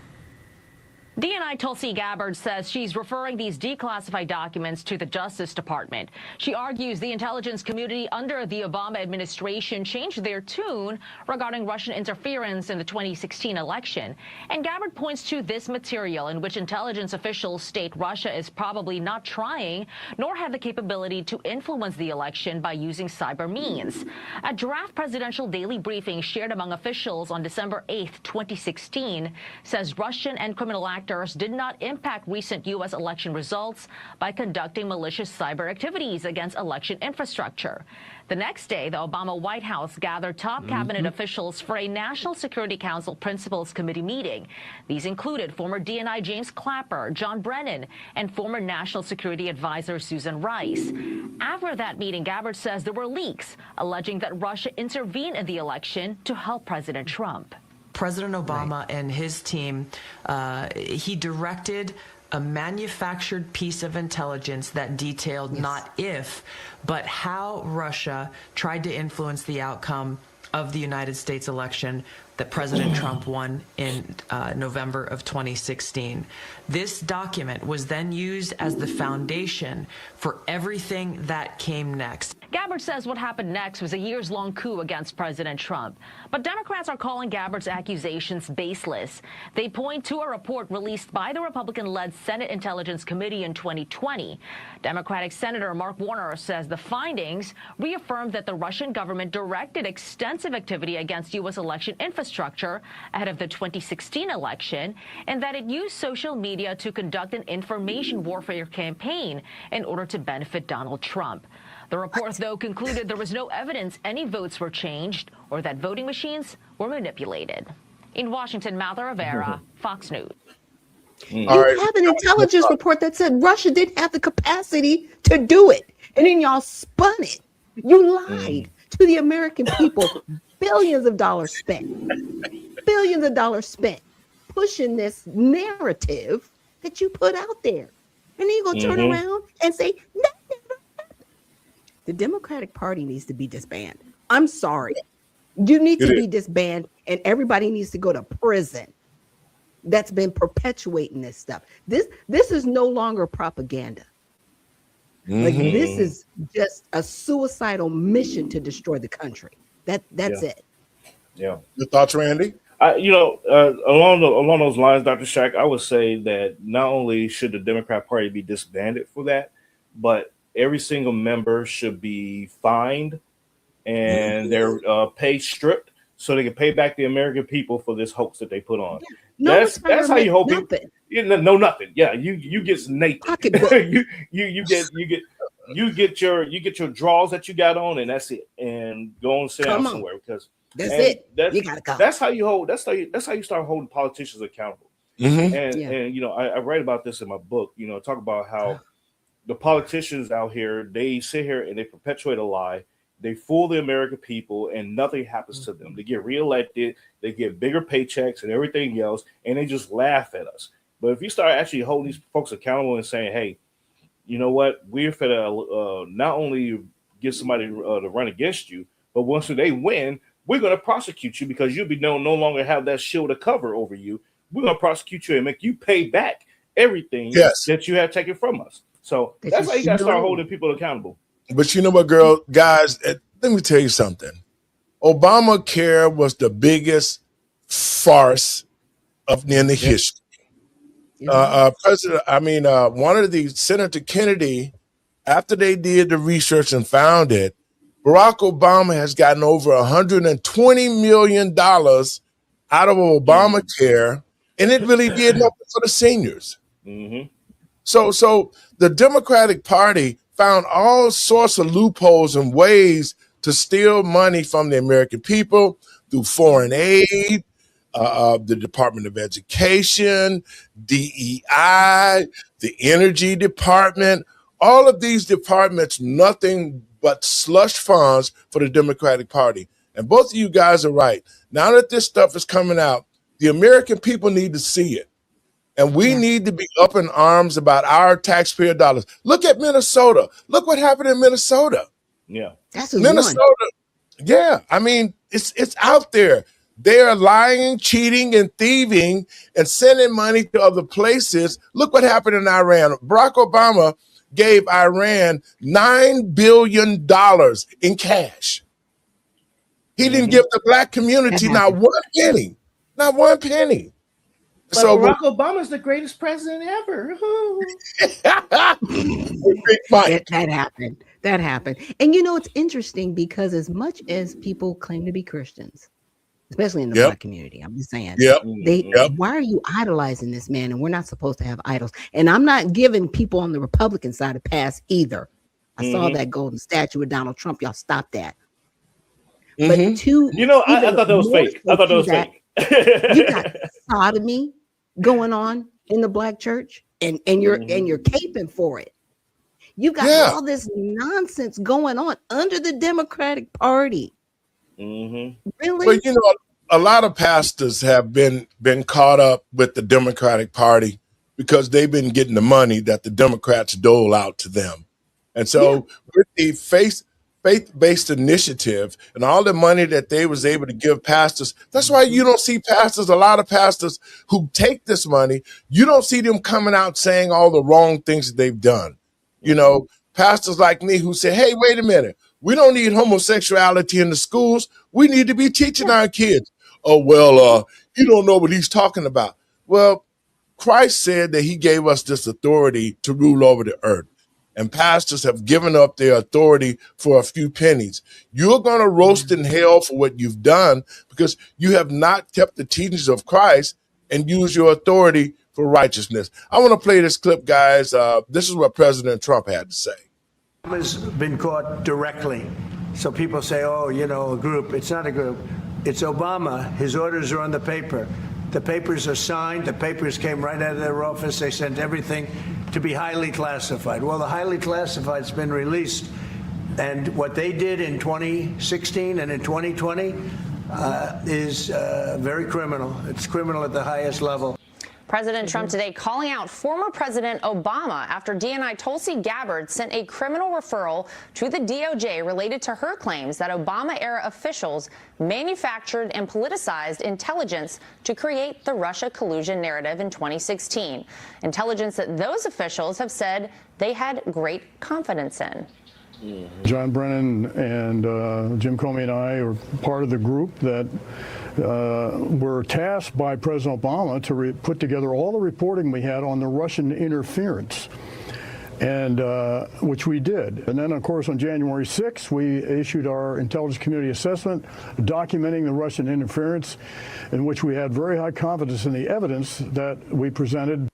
DNI Tulsi Gabbard says she's referring these declassified documents to the Justice Department. She argues the intelligence community under the Obama administration changed their tune regarding Russian interference in the 2016 election. And Gabbard points to this material in which intelligence officials state Russia is probably not trying nor have the capability to influence the election by using cyber means. A draft presidential daily briefing shared among officials on December 8, 2016 says Russian and criminal actors did not impact recent U.S. election results by conducting malicious cyber activities against election infrastructure. The next day, the Obama White House gathered top cabinet officials for a National Security Council Principals Committee meeting. These included former DNI James Clapper, John Brennan, and former National Security Advisor Susan Rice. After that meeting, Gabbard says there were leaks alleging that Russia intervened in the election to help President Trump. President Obama and his team, he directed a manufactured piece of intelligence that detailed not if, but how Russia tried to influence the outcome of the United States election that President Trump won in November of 2016. This document was then used as the foundation for everything that came next. Gabbard says what happened next was a years-long coup against President Trump. But Democrats are calling Gabbard's accusations baseless. They point to a report released by the Republican-led Senate Intelligence Committee in 2020. Democratic Senator Mark Warner says the findings reaffirmed that the Russian government directed extensive activity against U.S. election infrastructure ahead of the 2016 election, and that it used social media to conduct an information warfare campaign in order to benefit Donald Trump. The report, though, concluded there was no evidence any votes were changed or that voting machines were manipulated. In Washington, Martha Rivera, Fox News. You have an intelligence report that said Russia didn't have the capacity to do it. And then y'all spun it. You lied to the American people. Billions of dollars spent pushing this narrative that you put out there. And then you're going to turn around and say, that never happened. The Democratic Party needs to be disbanded. I'm sorry. You need to be disbanded, and everybody needs to go to prison. that's been perpetuating this stuff. This is no longer propaganda. Like this is just a suicidal mission to destroy the country. That's it. Yeah. Your thoughts, Randy? Along those lines, Dr. Shack, I would say that not only should the Democrat Party be disbanded for that, but every single member should be fined and their pay stripped so they can pay back the American people for this house that they put on. Yeah. That's how you hold people. No, nothing. Yeah, you get naked. you get your drawers that you got on, and that's it. And go and sit down somewhere because that's it. You gotta go. That's how you start holding politicians accountable. And you know, I write about this in my book. You know, talk about how the politicians out here, they sit here and they perpetuate a lie. They fool the American people, and nothing happens to them. They get reelected, they get bigger paychecks and everything else, and they just laugh at us. But if you start actually holding these folks accountable and saying, "Hey, you know what? We're finna not only get somebody to run against you, but once they win, we're going to prosecute you because you'll be no longer have that shield of cover over you. We're going to prosecute you and make you pay back everything that you have taken from us." So that's why you got to start holding people accountable. But you know what, guys, let me tell you something. Obamacare was the biggest farce in the history. One of the Senator Kennedy, after they did the research and found it, Barack Obama has gotten over $120 million out of Obamacare, and it really did nothing for the seniors. So the Democratic Party found all sorts of loopholes and ways to steal money from the American people through foreign aid, the Department of Education, DEI, the Energy Department, all of these departments, nothing but slush funds for the Democratic Party. And both of you guys are right. Now that this stuff is coming out, the American people need to see it. And we need to be up in arms about our taxpayer dollars. Look at Minnesota. Look what happened in Minnesota. Yeah. That's Minnesota. Yeah. I mean, it's out there. They are lying, cheating, and thieving and sending money to other places. Look what happened in Iran. Barack Obama gave Iran $9 billion in cash. He didn't give the black community not one penny. Not one penny. But so Barack Obama's the greatest president ever. That happened. And you know, it's interesting because as much as people claim to be Christians, especially in the black community, I'm just saying, why are you idolizing this man? And we're not supposed to have idols. And I'm not giving people on the Republican side a pass either. I saw that golden statue of Donald Trump. Y'all stop that. But I thought that was fake. You got sodomy going on in the black church, and you're caping for it. You got all this nonsense going on under the Democratic Party. Really? Well, you know, a lot of pastors have been caught up with the Democratic Party because they've been getting the money that the Democrats dole out to them. And so with the faith-based initiative and all the money that they was able to give pastors, that's why you don't see a lot of pastors who take this money, you don't see them coming out saying all the wrong things that they've done. You know, pastors like me who say, hey, wait a minute, we don't need homosexuality in the schools. We need to be teaching our kids. Oh, well, you don't know what he's talking about. Well, Christ said that he gave us this authority to rule over the earth. And pastors have given up their authority for a few pennies. You're going to roast in hell for what you've done because you have not kept the teachings of Christ and used your authority for righteousness. I want to play this clip, guys. This is what President Trump had to say. Has been caught directly. So people say, oh, you know, a group. It's not a group. It's Obama. His orders are on the paper. The papers are signed. The papers came right out of their office. They sent everything to be highly classified. Well, the highly classified's been released. And what they did in 2016 and in 2020 is very criminal. It's criminal at the highest level. President Trump today calling out former President Obama after DNI Tulsi Gabbard sent a criminal referral to the DOJ related to her claims that Obama-era officials manufactured and politicized intelligence to create the Russia collusion narrative in 2016. Intelligence that those officials have said they had great confidence in. John Brennan and Jim Comey and I are part of the group that were tasked by President Obama to put together all the reporting we had on the Russian interference, and which we did. And then, of course, on January 6th, we issued our intelligence community assessment documenting the Russian interference, in which we had very high confidence in the evidence that we presented.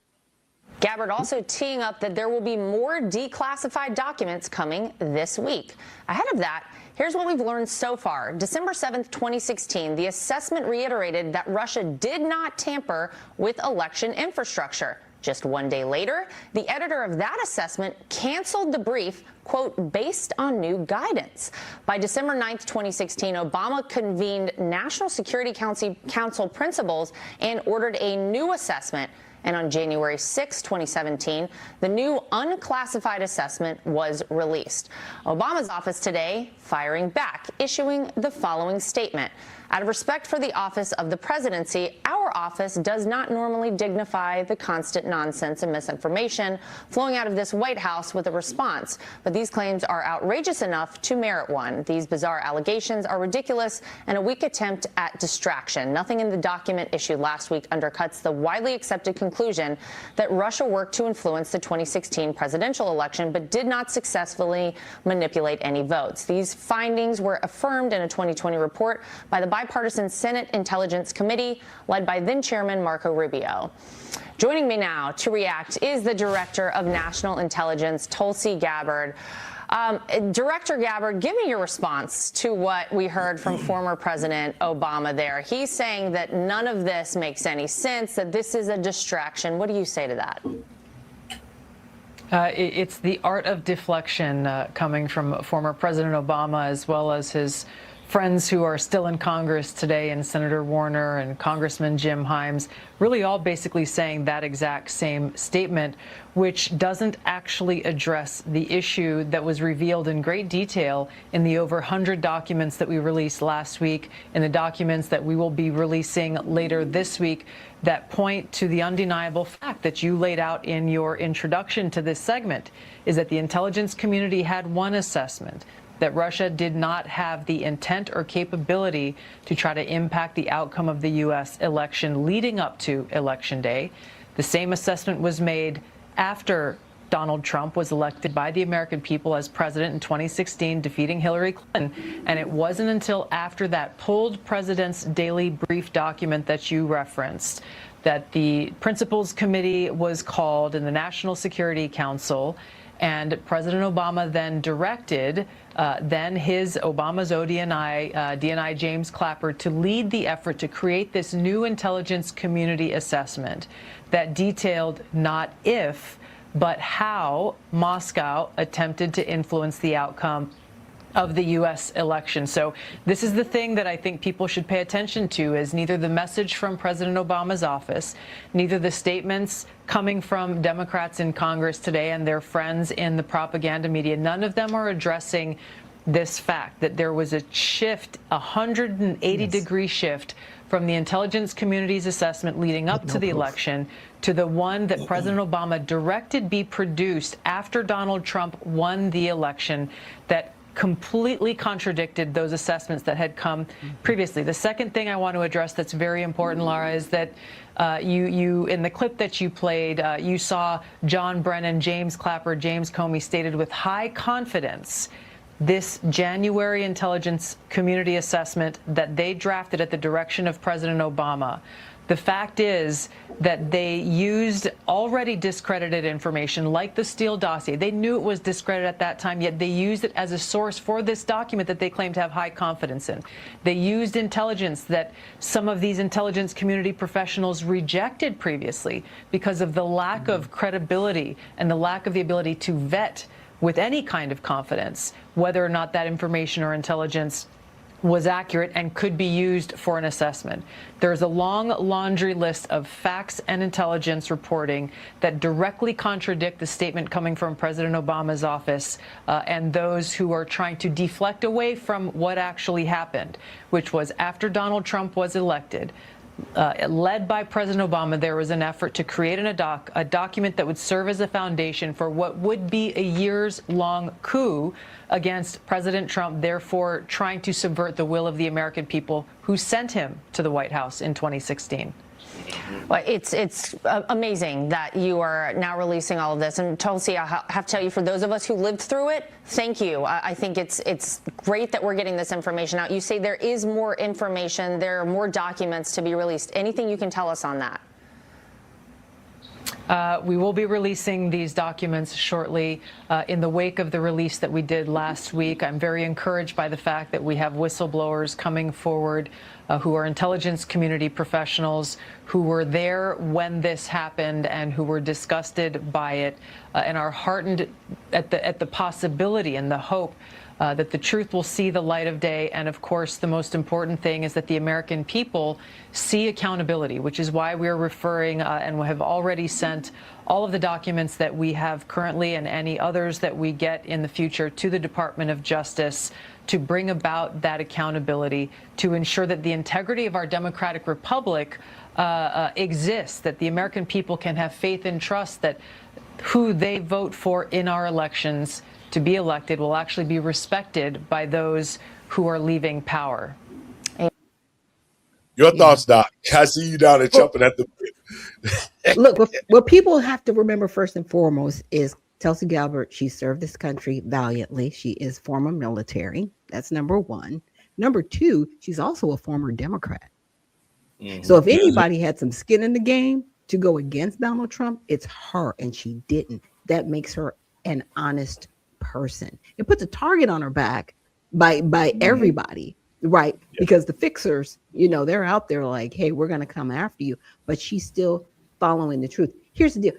Gabbard also teeing up that there will be more declassified documents coming this week. Ahead of that, here's what we've learned so far. December 7th, 2016, the assessment reiterated that Russia did not tamper with election infrastructure. Just one day later, the editor of that assessment canceled the brief, quote, based on new guidance. By December 9th, 2016, Obama convened National Security Council principals and ordered a new assessment. And on January 6, 2017, the new unclassified assessment was released. Obama's office today firing back, issuing the following statement. Out of respect for the office of the presidency, our office does not normally dignify the constant nonsense and misinformation flowing out of this White House with a response. But these claims are outrageous enough to merit one. These bizarre allegations are ridiculous and a weak attempt at distraction. Nothing in the document issued last week undercuts the widely accepted conclusion that Russia worked to influence the 2016 presidential election but did not successfully manipulate any votes. These findings were affirmed in a 2020 report by the bipartisan Senate Intelligence Committee led by then-Chairman Marco Rubio. Joining me now to react is the Director of National Intelligence, Tulsi Gabbard. Director Gabbard, give me your response to what we heard from former President Obama there. He's saying that none of this makes any sense, that this is a distraction. What do you say to that? It's the art of deflection coming from former President Obama, as well as his friends who are still in Congress today, and Senator Warner and Congressman Jim Himes, really all basically saying that exact same statement, which doesn't actually address the issue that was revealed in great detail in the over 100 documents that we released last week, in the documents that we will be releasing later this week, that point to the undeniable fact that you laid out in your introduction to this segment, is that the intelligence community had one assessment, that Russia did not have the intent or capability to try to impact the outcome of the U.S. election leading up to Election Day. The same assessment was made after Donald Trump was elected by the American people as president in 2016, defeating Hillary Clinton. And it wasn't until after that pulled President's Daily Brief document that you referenced that the Principals Committee was called in the National Security Council, and President Obama then directed Obama's ODNI, DNI James Clapper, to lead the effort to create this new intelligence community assessment that detailed not if, but how Moscow attempted to influence the outcome of the U.S. election. So this is the thing that I think people should pay attention to, is neither the message from President Obama's office, neither the statements coming from Democrats in Congress today and their friends in the propaganda media. None of them are addressing this fact that there was a shift, a 180-degree shift from the intelligence community's assessment leading up to the election to the one that President Obama directed be produced after Donald Trump won the election, that completely contradicted those assessments that had come previously. The second thing I want to address that's very important, Laura, is that you in the clip that you played, you saw John Brennan, James Clapper, James Comey stated with high confidence this January intelligence community assessment that they drafted at the direction of President Obama. The fact is that they used already discredited information like the Steele dossier. They knew it was discredited at that time, yet they used it as a source for this document that they claim to have high confidence in. They used intelligence that some of these intelligence community professionals rejected previously because of the lack of credibility and the lack of the ability to vet with any kind of confidence whether or not that information or intelligence was accurate and could be used for an assessment. There's a long laundry list of facts and intelligence reporting that directly contradict the statement coming from President Obama's office and those who are trying to deflect away from what actually happened, which was after Donald Trump was elected. Led by President Obama, there was an effort to create a document that would serve as a foundation for what would be a years-long coup against President Trump, therefore trying to subvert the will of the American people who sent him to the White House in 2016. Well, it's amazing that you are now releasing all of this. And Tulsi, I have to tell you, for those of us who lived through it, thank you. I think it's great that we're getting this information out. You say there is more information, there are more documents to be released. Anything you can tell us on that? We will be releasing these documents shortly in the wake of the release that we did last week. I'm very encouraged by the fact that we have whistleblowers coming forward who are intelligence community professionals who were there when this happened and who were disgusted by it and are heartened at the possibility and the hope that the truth will see the light of day. And of course, the most important thing is that the American people see accountability, which is why we're referring and have already sent all of the documents that we have currently and any others that we get in the future to the Department of Justice to bring about that accountability, to ensure that the integrity of our democratic republic exists, that the American people can have faith and trust that who they vote for in our elections to be elected will actually be respected by those who are leaving power. Your thoughts, Doc? I see you down there jumping at the Look, what people have to remember first and foremost is Tulsi Gabbard. She served this country valiantly. She is former military. That's number one. Number two, she's also a former Democrat. So if anybody had some skin in the game to go against Donald Trump, it's her, and she didn't. That makes her an honest person. It puts a target on her back by everybody, right? Because the fixers, they're out there like, hey, we're going to come after you, but she's still following the truth. Here's the deal.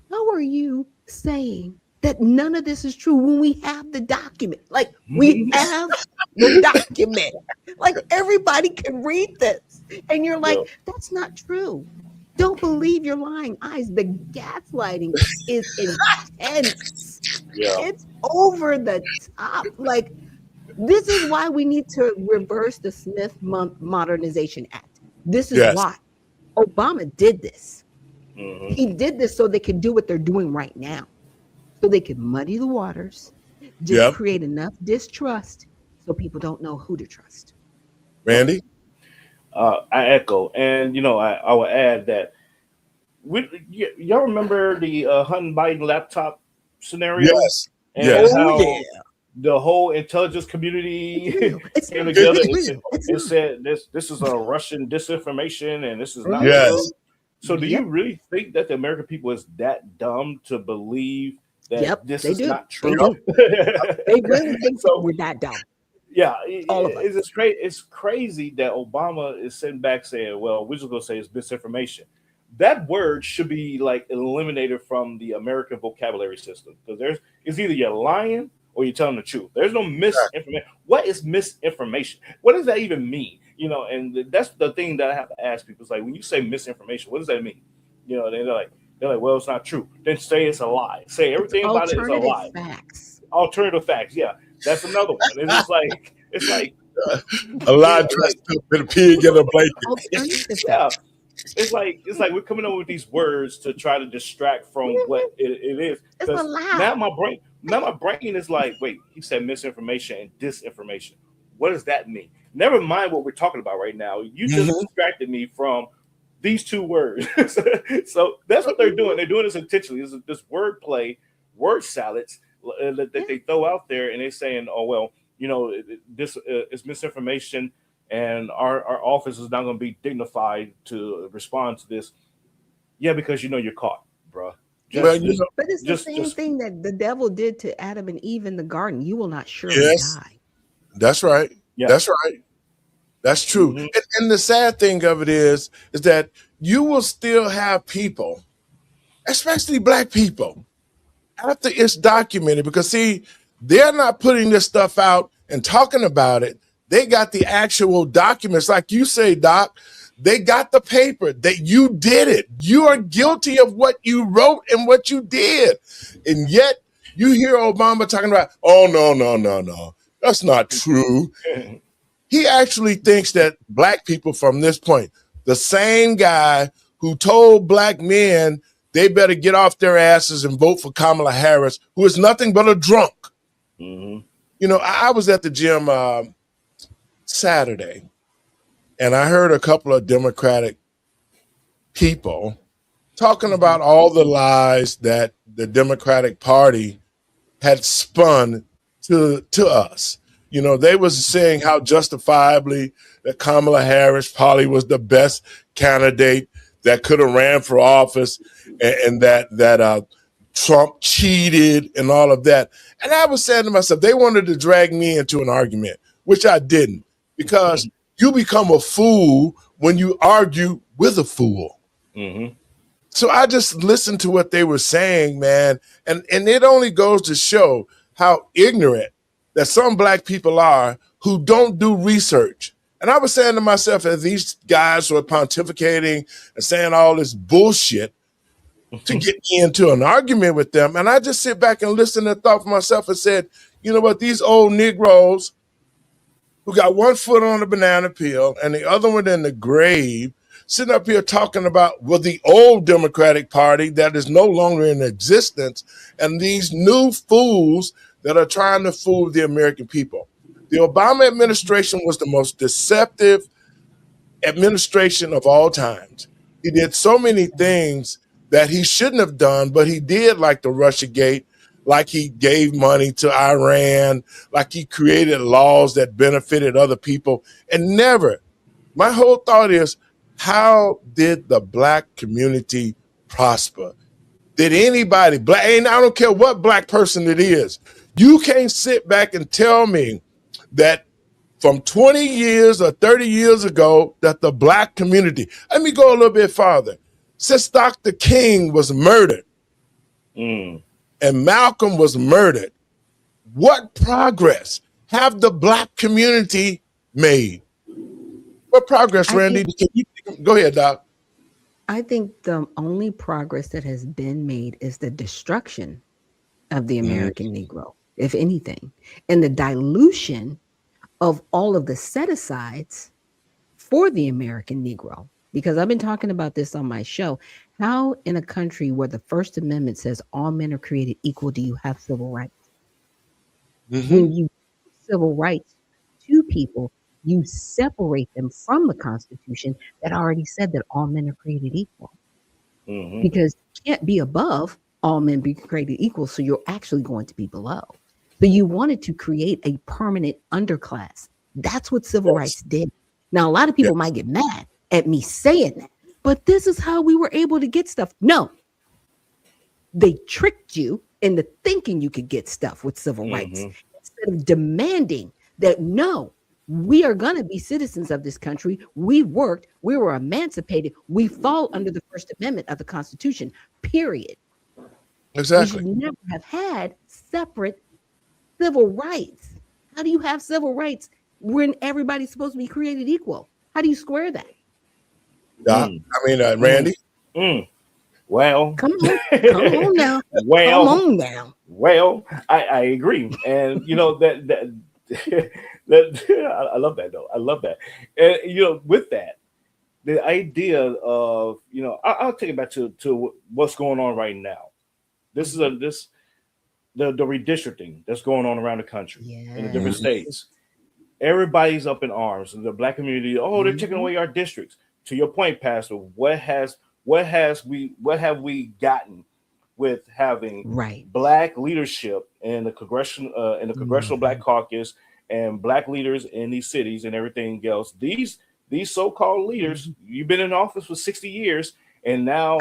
How are you saying that none of this is true when we have the document? Like, we have the document. Like, everybody can read this. And you're like, that's not true. Don't believe your lying eyes. The gaslighting is intense. It's over the top. Like, this is why we need to reverse the Smith Modernization Act. This is why Obama did this. He did this so they could do what they're doing right now. So they could muddy the waters, just create enough distrust so people don't know who to trust. Randy? I echo. And, I will add that y'all remember the Hunter Biden laptop scenario? Yes. And how the whole intelligence community came together and said this is a Russian disinformation and this is not true. So do you really think that the American people is that dumb to believe that this is not true? They really think so. We're that dumb. Yeah, it's crazy that Obama is sitting back saying, well, we're just going to say it's misinformation. That word should be like eliminated from the American vocabulary system because it's either you're lying or you're telling the truth. There's no misinformation. What is misinformation? What does that even mean? And that's the thing that I have to ask people. It's like, when you say misinformation, what does that mean? They're like, well, it's not true. Then say it's a lie. Say everything about it is a lie. Alternative facts. Yeah, that's another one. It's like a lie dressed up in a pig in a blanket. It's like we're coming up with these words to try to distract from what it is. It's a lie. Now my brain is like, wait, he said misinformation and disinformation. What does that mean? Never mind what we're talking about right now. You just distracted me from these two words. So that's what they're doing. They're doing this intentionally. This wordplay, word salads that they throw out there, and they're saying, oh, well, this is misinformation, and our office is not going to be dignified to respond to this. Yeah, because you're caught, bro. But it's the same thing that the devil did to Adam and Eve in the garden. You will not surely die. That's right. Yeah. That's right. That's true. And the sad thing of it is that you will still have people, especially Black people, after it's documented, because see, they're not putting this stuff out and talking about it. They got the actual documents. Like you say, Doc, they got the paper that you did it. You are guilty of what you wrote and what you did. And yet you hear Obama talking about, oh, no. That's not true. He actually thinks that black people from this point, the same guy who told black men they better get off their asses and vote for Kamala Harris, who is nothing but a drunk. You know, I was at the gym Saturday, and I heard a couple of Democratic people talking about all the lies that the Democratic Party had spun to us. You know, they was saying how justifiably that Kamala Harris probably was the best candidate that could have ran for office, and that Trump cheated and all of that. And I was saying to myself, they wanted to drag me into an argument, which I didn't, because you become a fool when you argue with a fool. So I just listened to what they were saying, man, and it only goes to show how ignorant that some black people are who don't do research. And I was saying to myself, as these guys were pontificating and saying all this bullshit to get me into an argument with them, and I just sit back and listen and thought for myself and said, you know what, these old Negroes who got one foot on the banana peel and the other one in the grave, sitting up here talking about, well, the old Democratic Party that is no longer in existence, and these new fools that are trying to fool the American people. The Obama administration was the most deceptive administration of all times. He did so many things that he shouldn't have done, but he did, like the Russiagate, like he gave money to Iran, like he created laws that benefited other people, and never. My whole thought is, how did the black community prosper? Did anybody, black, and I don't care what black person it is, you can't sit back and tell me that from 20 years or 30 years ago that the black community, let me go a little bit farther. Since Dr. King was murdered and Malcolm was murdered, what progress have the black community made? What progress, Randy? Go ahead, Doc. I think the only progress that has been made is the destruction of the American Negro, if anything, and the dilution of all of the set-asides for the American Negro. Because I've been talking about this on my show. How in a country where the First Amendment says all men are created equal, do you have civil rights? When you give civil rights to people, you separate them from the Constitution that already said that all men are created equal. Because you can't be above all men be created equal, so you're actually going to be below. So you wanted to create a permanent underclass. That's what civil rights did. Now, a lot of people might get mad at me saying that, but this is how we were able to get stuff. No, they tricked you into thinking you could get stuff with civil rights instead of demanding that, no, we are going to be citizens of this country. We worked, we were emancipated, we fall under the First Amendment of the Constitution, period. Exactly. We should never have had separate civil rights. How do you have civil rights when everybody's supposed to be created equal? How do you square that? Doc, Randy? Well, come on now. Well, come on now. Well, I agree, and you know that I love that though. I love that, and you know, with that, the idea of I'll take it back to what's going on right now. This is the redistricting that's going on around the country in the different states. Everybody's up in arms. The black community, they're taking away our districts. To your point, Pastor, what have we gotten with having black leadership in the congressional Black Caucus and black leaders in these cities and everything else? These so-called leaders, you've been in office for 60 years, and now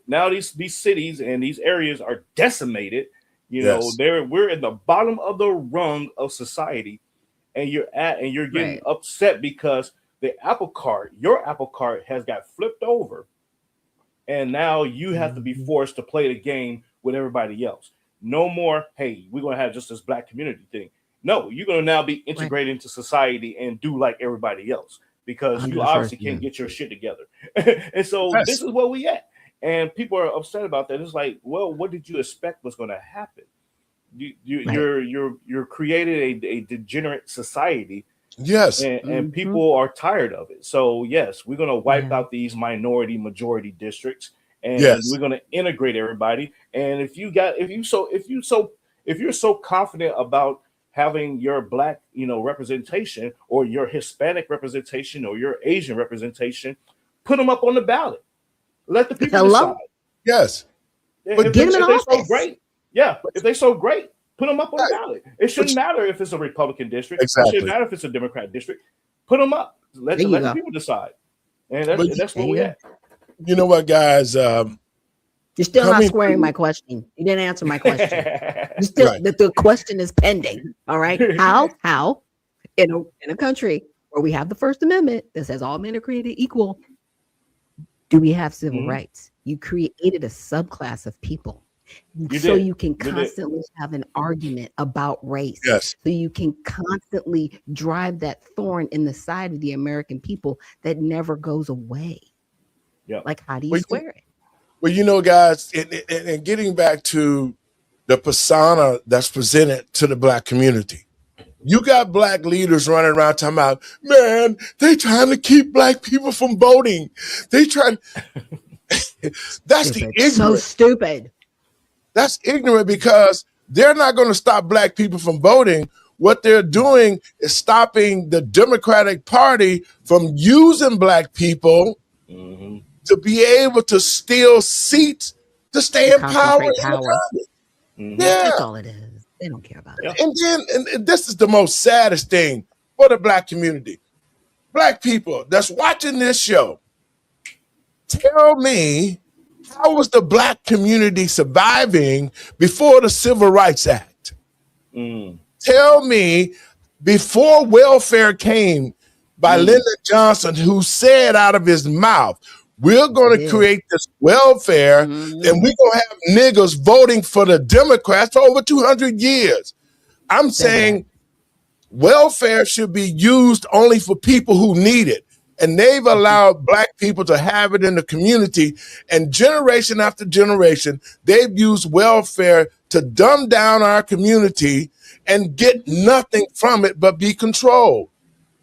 now these cities and these areas are decimated. We're in the bottom of the rung of society, and you're getting upset because your apple cart has got flipped over, and now you have to be forced to play the game with everybody else. No more, hey, we're gonna have just this black community thing. No, you're going to now be integrated into society and do like everybody else because you obviously can't get your shit together. And so this is where we at. And people are upset about that. It's like, well, what did you expect was going to happen? You're created a degenerate society. Yes. And people are tired of it. So yes, we're going to wipe out these minority majority districts, and we're going to integrate everybody. And if you're so confident about having your Black, representation, or your Hispanic representation, or your Asian representation, put them up on the ballot. Let the people decide. Yes. But get them in office. So great. Yeah. If they're so great, put them up on the ballot. It shouldn't matter if it's a Republican district. Exactly. It shouldn't matter if it's a Democrat district. Put them up. Let the people decide. And that's where we at. You know what, guys? You're still not squaring my question. You didn't answer my question. You still the question is pending. All right. How in a country where we have the First Amendment that says all men are created equal, do we have civil rights? You created a subclass of people. You can constantly have an argument about race. Yes. So you can constantly drive that thorn in the side of the American people that never goes away. Yeah. Like, how do you square it? Well, guys, and getting back to the persona that's presented to the Black community, you got Black leaders running around talking about, man, they trying to keep Black people from voting. They trying. That's the ignorant. So stupid. That's ignorant because they're not going to stop Black people from voting. What they're doing is stopping the Democratic Party from using Black people to be able to steal seats to stay in power. Yeah, that's all it is. They don't care about it. And this is the most saddest thing for the Black community. Black people that's watching this show, tell me, how was the Black community surviving before the Civil Rights Act? Tell me, before welfare came by Lyndon Johnson, who said out of his mouth, we're going to create this welfare and we're going to have niggas voting for the Democrats for over 200 years. I'm saying welfare should be used only for people who need it. And they've allowed Black people to have it in the community. And generation after generation, they've used welfare to dumb down our community and get nothing from it but be controlled.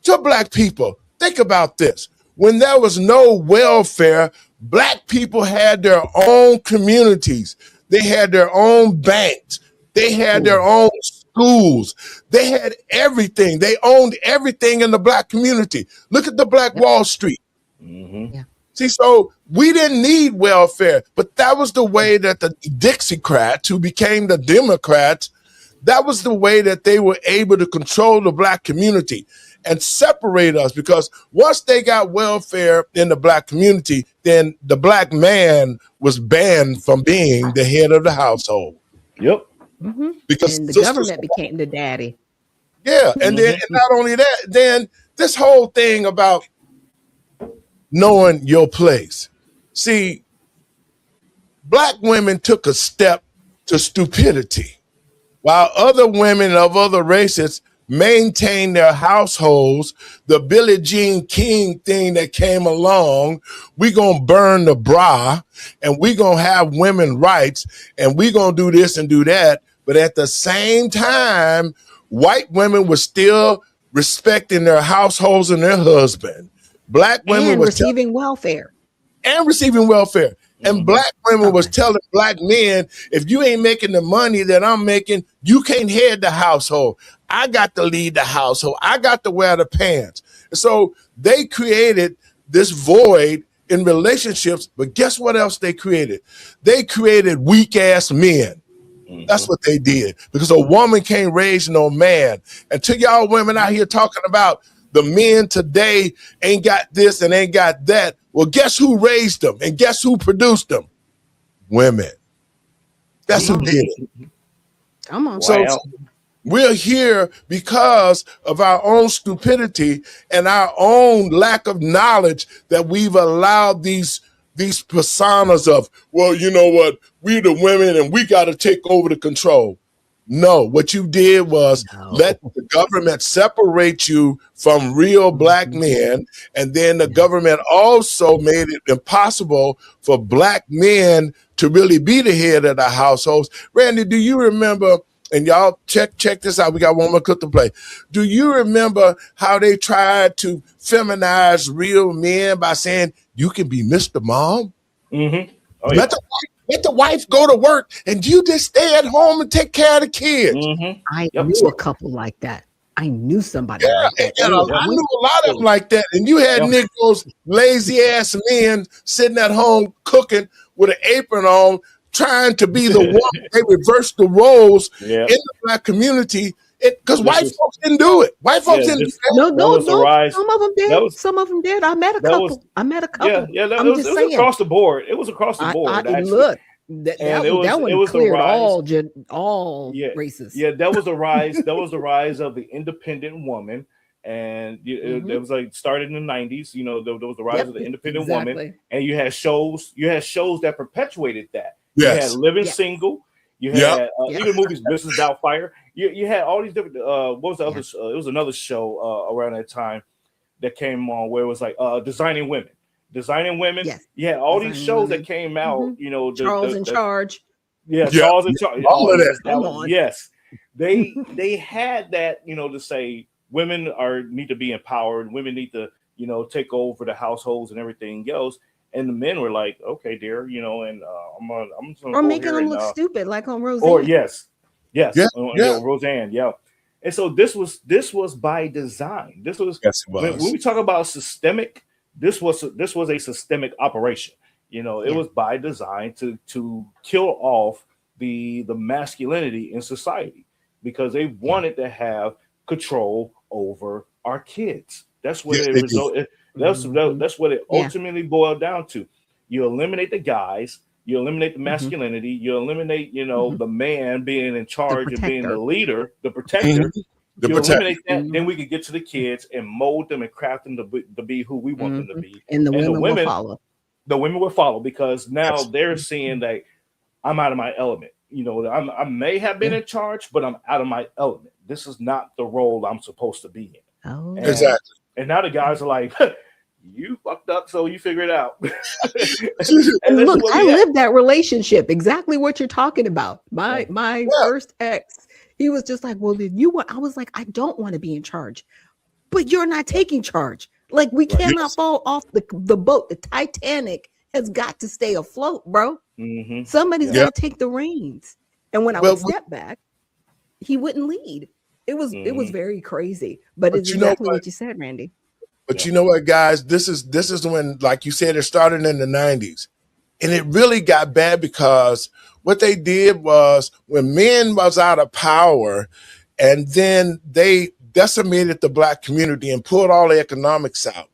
To Black people, think about this. When there was no welfare, Black people had their own communities. They had their own banks. They had their own schools. They had everything. They owned everything in the Black community. Look at the Black Wall Street. See, so we didn't need welfare, but that was the way that the Dixiecrats, who became the Democrats, that was the way that they were able to control the Black community and separate us, because once they got welfare in the Black community, then the Black man was banned from being the head of the household. Yep. Because and the government became the daddy. Yeah. And then and not only that, then this whole thing about knowing your place. See, Black women took a step to stupidity, while other women of other races maintain their households. The Billie Jean King thing that came along, we gonna burn the bra and we gonna have women rights and we gonna do this and do that. But at the same time, white women were still respecting their households and their husband. Black women were receiving welfare. And receiving welfare. And Black women was telling Black men, if you ain't making the money that I'm making, you can't head the household. I got to lead the household. I got to wear the pants. So they created this void in relationships, but guess what else they created? They created weak-ass men. That's what they did, because a woman can't raise no man. And to y'all women out here talking about the men today ain't got this and ain't got that, well, guess who raised them and guess who produced them? Women. That's who did it. Come on. So we're here because of our own stupidity and our own lack of knowledge, that we've allowed these personas of, well, you know what, we the women and we got to take over the control. No, what you did was let the government separate you from real black men, and then the government also made it impossible for black men to really be the head of the households. Randy, do you remember, and y'all check this out, we got one more clip to play. Do you remember how they tried to feminize real men by saying, you can be Mr. Mom? Mm-hmm. Oh, yeah. Let the wife go to work and you just stay at home and take care of the kids. Mm-hmm. I knew a couple like that. I knew somebody like that. I knew a lot of them like that. And you had niggas, lazy ass men sitting at home cooking with an apron on, trying to be the one. They reversed the roles in the black community because white folks didn't do it. White folks didn't do that. No. Some of them did. Some of them did. I met a couple. Yeah, it was across the board. It was across the board. Look, that one cleared all races. Yeah, that was the rise. That was the rise of the independent woman, and it was like started in the 90s. You know, there was the rise of the independent woman, and you had shows. You had shows that perpetuated that. Yes. You had Living Single. You had even movies, Mrs. Doubtfire. You had all these different. What was the other? It was another show around that time that came on where it was like Designing Women. Yes. You had all these shows that came out. You know, Charles in Charge. Yeah, Charles in Charge. All of that. Yes, they had that. You know, to say women need to be empowered. Women need to take over the households and everything else. And the men were like, "Okay, dear," and I'm just gonna or making them look stupid, like on Roseanne. Or yes, Roseanne, And so this was by design. This was when we talk about systemic. This was a systemic operation. It was by design to kill off the masculinity in society because they wanted to have control over our kids. That's what it resulted. That's what it ultimately boiled down to. You eliminate the guys, you eliminate the masculinity, you eliminate, the man being in charge and being the leader, the protector. Eliminate that, then we could get to the kids and mold them and craft them to be who we want them to be. And the women will follow. The women will follow because now they're seeing that I'm out of my element. I may have been in charge, but I'm out of my element. This is not the role I'm supposed to be in. Oh, exactly. And now the guys are like, you fucked up, so you figure it out. And look, I lived that relationship. Exactly what you're talking about. My first ex, he was just like, well, then you want. I was like, I don't want to be in charge, but you're not taking charge. Like we cannot fall off the boat. The Titanic has got to stay afloat, bro. Mm-hmm. Somebody's got to take the reins. And when I would step back, he wouldn't lead. It was very crazy. But it's exactly what you said, Randy. But you know what, guys? This is when, like you said, it started in the 90s. And it really got bad because what they did was when men was out of power and then they decimated the black community and pulled all the economics out.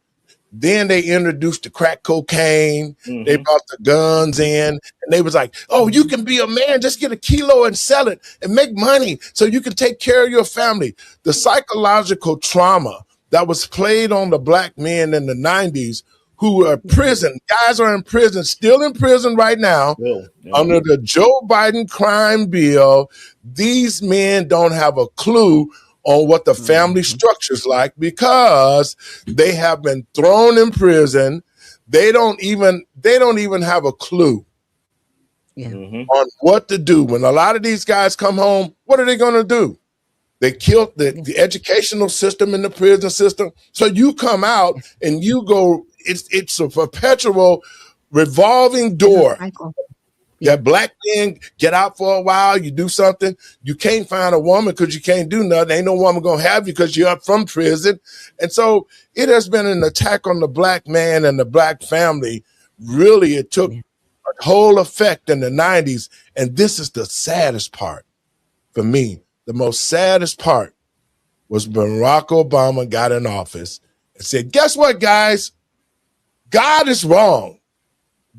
Then they introduced the crack cocaine. Mm-hmm. They brought the guns in and they was like, oh, you can be a man, just get a kilo and sell it and make money so you can take care of your family. The psychological trauma that was played on the black men in the 90s who were in prison. Guys are in prison, still in prison right now under the Joe Biden crime bill. These men don't have a clue on what the family structure's like because they have been thrown in prison. They don't even have a clue on what to do. When a lot of these guys come home, what are they going to do? They killed the educational system and the prison system. So you come out and you go, it's a perpetual revolving door. Yeah, black men get out for a while, you do something. You can't find a woman because you can't do nothing. Ain't no woman going to have you because you're up from prison. And so it has been an attack on the black man and the black family. Really, it took a whole effect in the 90s. And this is the saddest part for me. The most saddest part was Barack Obama got in office and said, guess what, guys? God is wrong.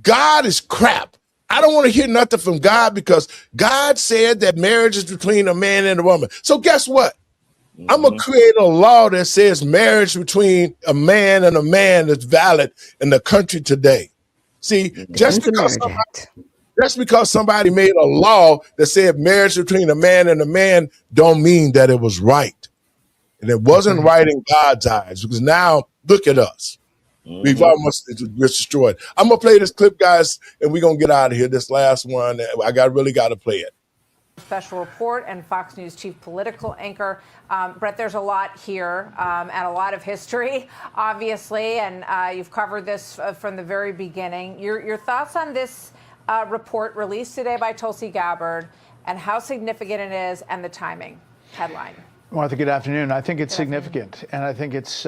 God is crap. I don't want to hear nothing from God because God said that marriage is between a man and a woman. So guess what? I'm going to create a law that says marriage between a man and a man is valid in the country today. See, just because Just because somebody made a law that said marriage between a man and a man don't mean that it was right. And it wasn't right in God's eyes, because now look at us. We've almost destroyed. I'm going to play this clip, guys, and we're going to get out of here. This last one, really got to play it. Special report and Fox News chief political anchor. Brett, there's a lot here and a lot of history, obviously, and you've covered this from the very beginning. Your thoughts on this report released today by Tulsi Gabbard and how significant it is and the timing? Headline. Martha, good afternoon. I think it's significant, and I think it's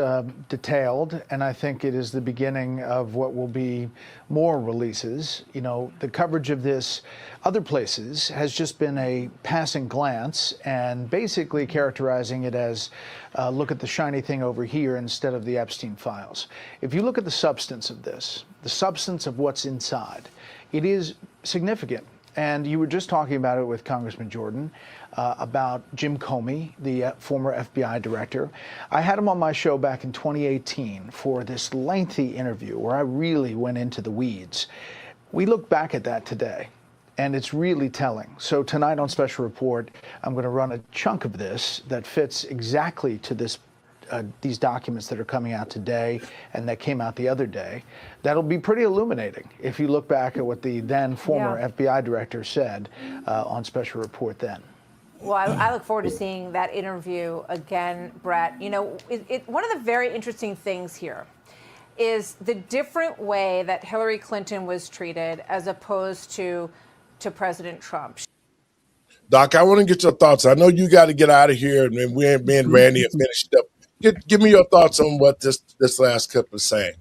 detailed, and I think it is the beginning of what will be more releases. You know, the coverage of this other places has just been a passing glance and basically characterizing it as look at the shiny thing over here instead of the Epstein files. If you look at the substance of this, the substance of what's inside, it is significant. And you were just talking about it with Congressman Jordan about Jim Comey, the former FBI director. I had him on my show back in 2018 for this lengthy interview where I really went into the weeds. We look back at that today, and it's really telling. So tonight on Special Report, I'm going to run a chunk of this that fits exactly to this these documents that are coming out today and that came out the other day. That'll be pretty illuminating if you look back at what the then former FBI director said on Special Report then. Well, I look forward to seeing that interview again, Brett. You know, one of the very interesting things here is the different way that Hillary Clinton was treated as opposed to President Trump. Doc, I want to get your thoughts. I know you got to get out of here, and me and Randy have finished up. Give me your thoughts on what this last clip is saying.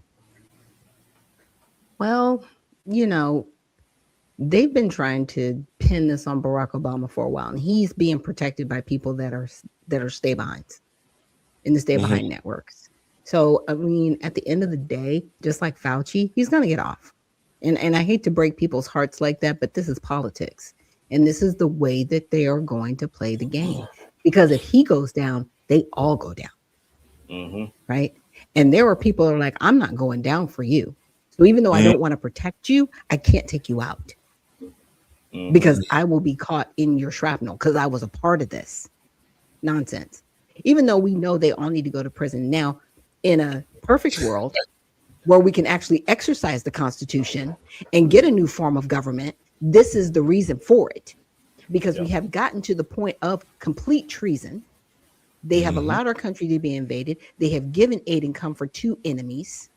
Well, you know, they've been trying to pin this on Barack Obama for a while, and he's being protected by people that are stay behinds in the stay behind networks. So, I mean, at the end of the day, just like Fauci, he's going to get off. And I hate to break people's hearts like that, but this is politics. And this is the way that they are going to play the game. Because if he goes down, they all go down. Right? And there are people that are like, I'm not going down for you. So even though I don't want to protect you, I can't take you out. Because I will be caught in your shrapnel because I was a part of this nonsense. Even though we know they all need to go to prison. Now, in a perfect world where we can actually exercise the Constitution and get a new form of government, this is the reason for it. Because we have gotten to the point of complete treason. They have allowed our country to be invaded. They have given aid and comfort to enemies.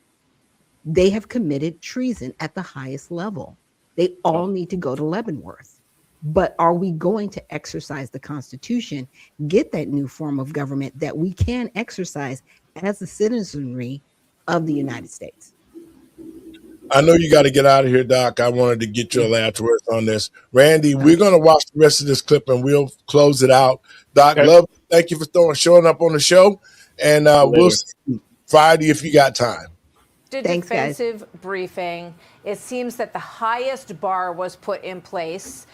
They have committed treason at the highest level. They all need to go to Leavenworth. But are we going to exercise the Constitution, get that new form of government that we can exercise as the citizenry of the United States? I know you got to get out of here, Doc. I wanted to get your last words on this. Randy, we're going to watch the rest of this clip and we'll close it out. Doc, love, thank you for showing up on the show. And we'll see you Friday if you got time. Thanks, defensive briefing. It seems that the highest bar was put in place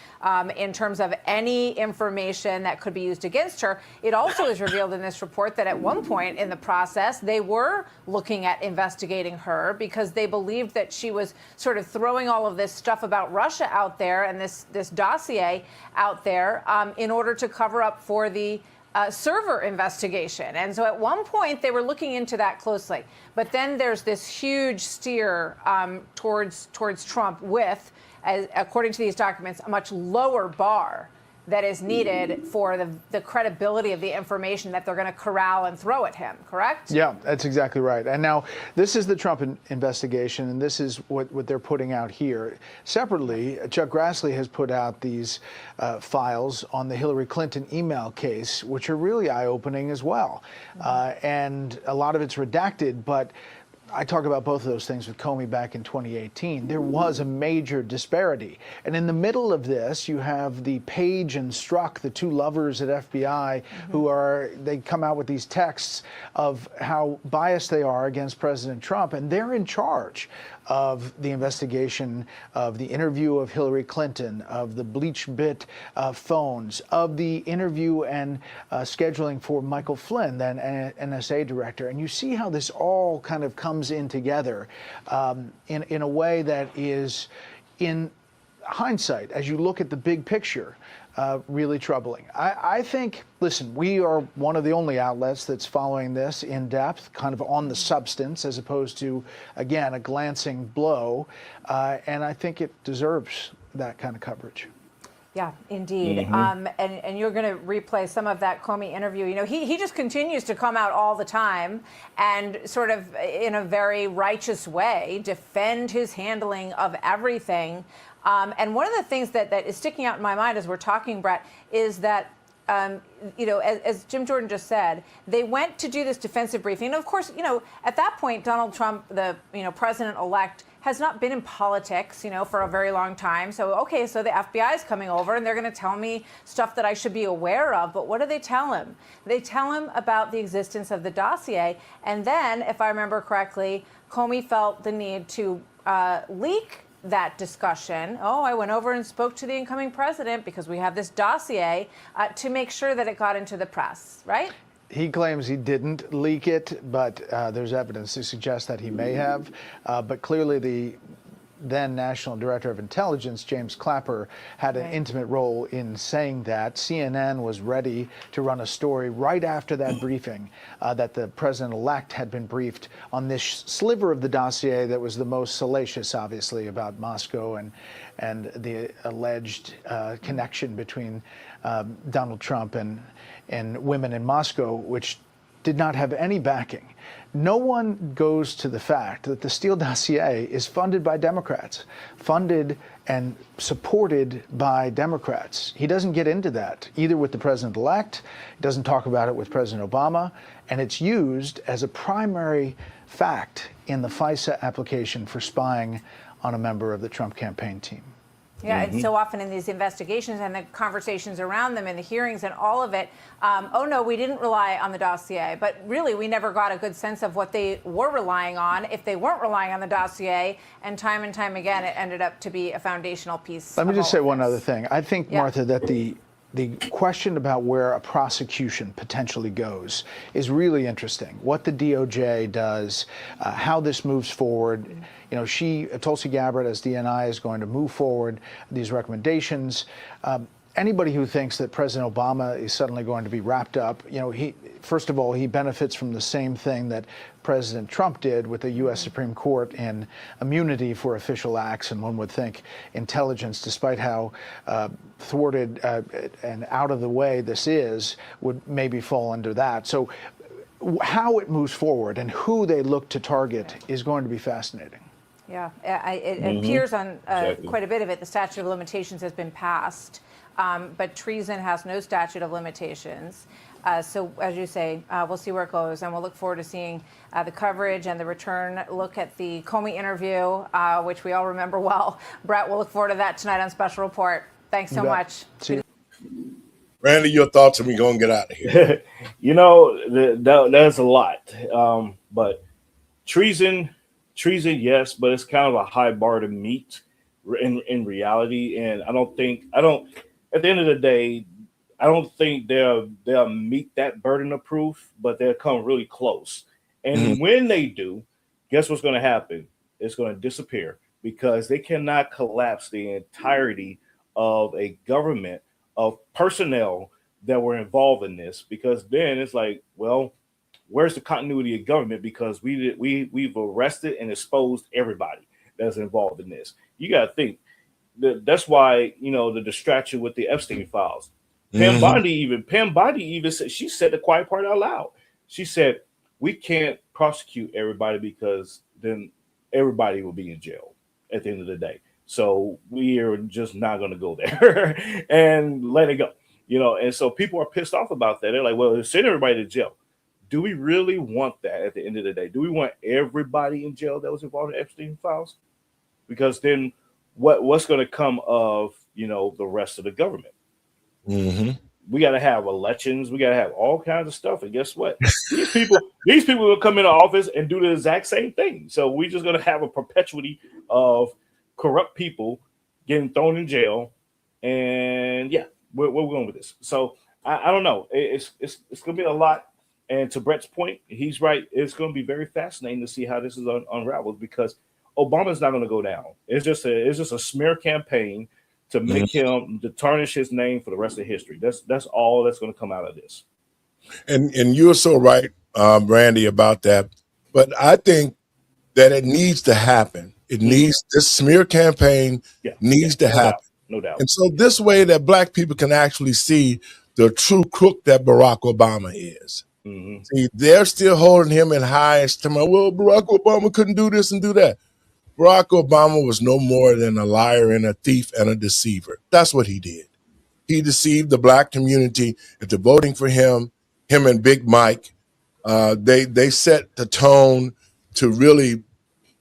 in terms of any information that could be used against her. It also is revealed in this report that at one point in the process, they were looking at investigating her because they believed that she was sort of throwing all of this stuff about Russia out there and this dossier out there in order to cover up for the server investigation. And so at one point they were looking into that closely. But then there's this huge steer towards Trump with, according to these documents, a much lower bar that is needed for the credibility of the information that they're going to corral and throw at him, correct? Yeah, that's exactly right. And now this is the Trump investigation, and this is what they're putting out here. Separately, Chuck Grassley has put out these files on the Hillary Clinton email case, which are really eye-opening as well. And a lot of it's redacted, but I talk about both of those things with Comey back in 2018. There was a major disparity. And in the middle of this, you have the Page and Strzok, the two lovers at FBI, they come out with these texts of how biased they are against President Trump. And they're in charge of the investigation of the interview of Hillary Clinton, of the BleachBit phones, of the interview and scheduling for Michael Flynn, then NSA director. And you see how this all kind of comes in together in a way that is in hindsight, as you look at the big picture, really troubling. I think, listen, we are one of the only outlets that's following this in depth, kind of on the substance, as opposed to, again, a glancing blow. And I think it deserves that kind of coverage. Yeah, indeed. And you're going to replay some of that Comey interview. You know, he just continues to come out all the time and sort of in a very righteous way defend his handling of everything. And one of the things that is sticking out in my mind as we're talking, Brett, is that you know, as Jim Jordan just said, they went to do this defensive briefing. And of course, you know, at that point, Donald Trump, the president-elect, has not been in politics, you know, for a very long time. So, okay, so the FBI is coming over and they're going to tell me stuff that I should be aware of. But what do they tell him? They tell him about the existence of the dossier. And then, if I remember correctly, Comey felt the need to leak that discussion. Oh, I went over and spoke to the incoming president because we have this dossier to make sure that it got into the press, right? He claims he didn't leak it, but there's evidence to suggest that he may have. But clearly the then National Director of Intelligence, James Clapper, had an intimate role in saying that. CNN was ready to run a story right after that briefing that the president-elect had been briefed on this sliver of the dossier that was the most salacious, obviously, about Moscow and the alleged connection between Donald Trump and women in Moscow, which did not have any backing. No one goes to the fact that the Steele dossier is funded by Democrats, funded and supported by Democrats. He doesn't get into that, either with the president-elect, he doesn't talk about it with President Obama, and it's used as a primary fact in the FISA application for spying on a member of the Trump campaign team. Yeah, and so often in these investigations and the conversations around them and the hearings and all of it, oh no, we didn't rely on the dossier. But really, we never got a good sense of what they were relying on, if they weren't relying on the dossier. And time again, it ended up to be a foundational piece. Let me just say one other thing. I think, Martha, that the question about where a prosecution potentially goes is really interesting. What the DOJ does, how this moves forward. You know, Tulsi Gabbard, as DNI, is going to move forward these recommendations. Anybody who thinks that President Obama is suddenly going to be wrapped up, you know, first of all, he benefits from the same thing that President Trump did with the U.S. Supreme Court in immunity for official acts. And one would think intelligence, despite how thwarted and out of the way this is, would maybe fall under that. So how it moves forward and who they look to target is going to be fascinating. Yeah, it appears on quite a bit of it. The statute of limitations has been passed, but treason has no statute of limitations. So, as you say, we'll see where it goes, and we'll look forward to seeing the coverage and the return look at the Comey interview, which we all remember well. Brett, we'll look forward to that tonight on Special Report. Thanks so much. See you. Randy, your thoughts, and we're going to get out of here. You know, that's a lot. But treason, yes, but it's kind of a high bar to meet in reality. And at the end of the day, I don't think they'll meet that burden of proof, but they'll come really close. And when they do, guess what's going to happen? It's going to disappear because they cannot collapse the entirety of a government of personnel that were involved in this, because then it's like, well, where's the continuity of government? Because we've arrested and exposed everybody that's involved in this. You got to think that's why, you know, the distraction with the Epstein files. Pam Bondi even said, she said the quiet part out loud. She said, we can't prosecute everybody because then everybody will be in jail at the end of the day. So we are just not going to go there and let it go, you know. And so people are pissed off about that. They're like, well, send everybody to jail. Do we really want that at the end of the day? Do we want everybody in jail that was involved in Epstein files? Because then what's going to come of, you know, the rest of the government? We got to have elections. We got to have all kinds of stuff. And guess what? These people will come into office and do the exact same thing. So we're just going to have a perpetuity of corrupt people getting thrown in jail. And yeah, where we're going with this. So I don't know. It's going to be a lot. And to Brett's point, he's right. It's going to be very fascinating to see how this is unraveled, because Obama's not going to go down. It's just a smear campaign to make him, to tarnish his name for the rest of history. That's all that's going to come out of this. And you're so right, Randy, about that. But I think that it needs to happen. It needs, this smear campaign needs to happen. No doubt. And so this way that Black people can actually see the true crook that Barack Obama is. See, they're still holding him in high esteem. Well, Barack Obama couldn't do this and do that. Barack Obama was no more than a liar and a thief and a deceiver. That's what he did. He deceived the Black community into voting for him and Big Mike. They set the tone to really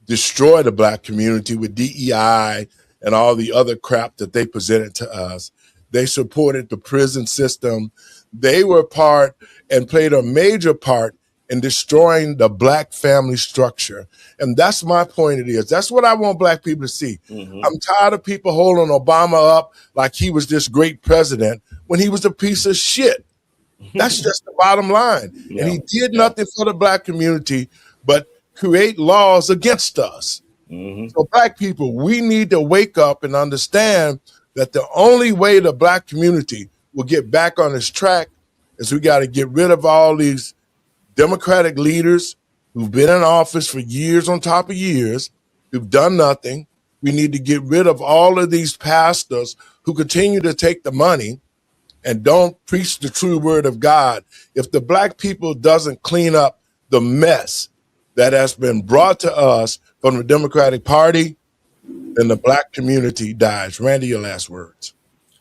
destroy the Black community with DEI and all the other crap that they presented to us. They supported the prison system. They were part and played a major part in destroying the Black family structure. And that's my point it is. That's what I want Black people to see. I'm tired of people holding Obama up like he was this great president when he was a piece of shit. That's just the bottom line. And he did nothing for the Black community but create laws against us. So Black people, we need to wake up and understand that the only way the Black community will get back on this track is we got to get rid of all these Democratic leaders who've been in office for years on top of years, who've done nothing. We need to get rid of all of these pastors who continue to take the money and don't preach the true word of God. If the Black people doesn't clean up the mess that has been brought to us from the Democratic Party, then the Black community dies. Randy, your last words.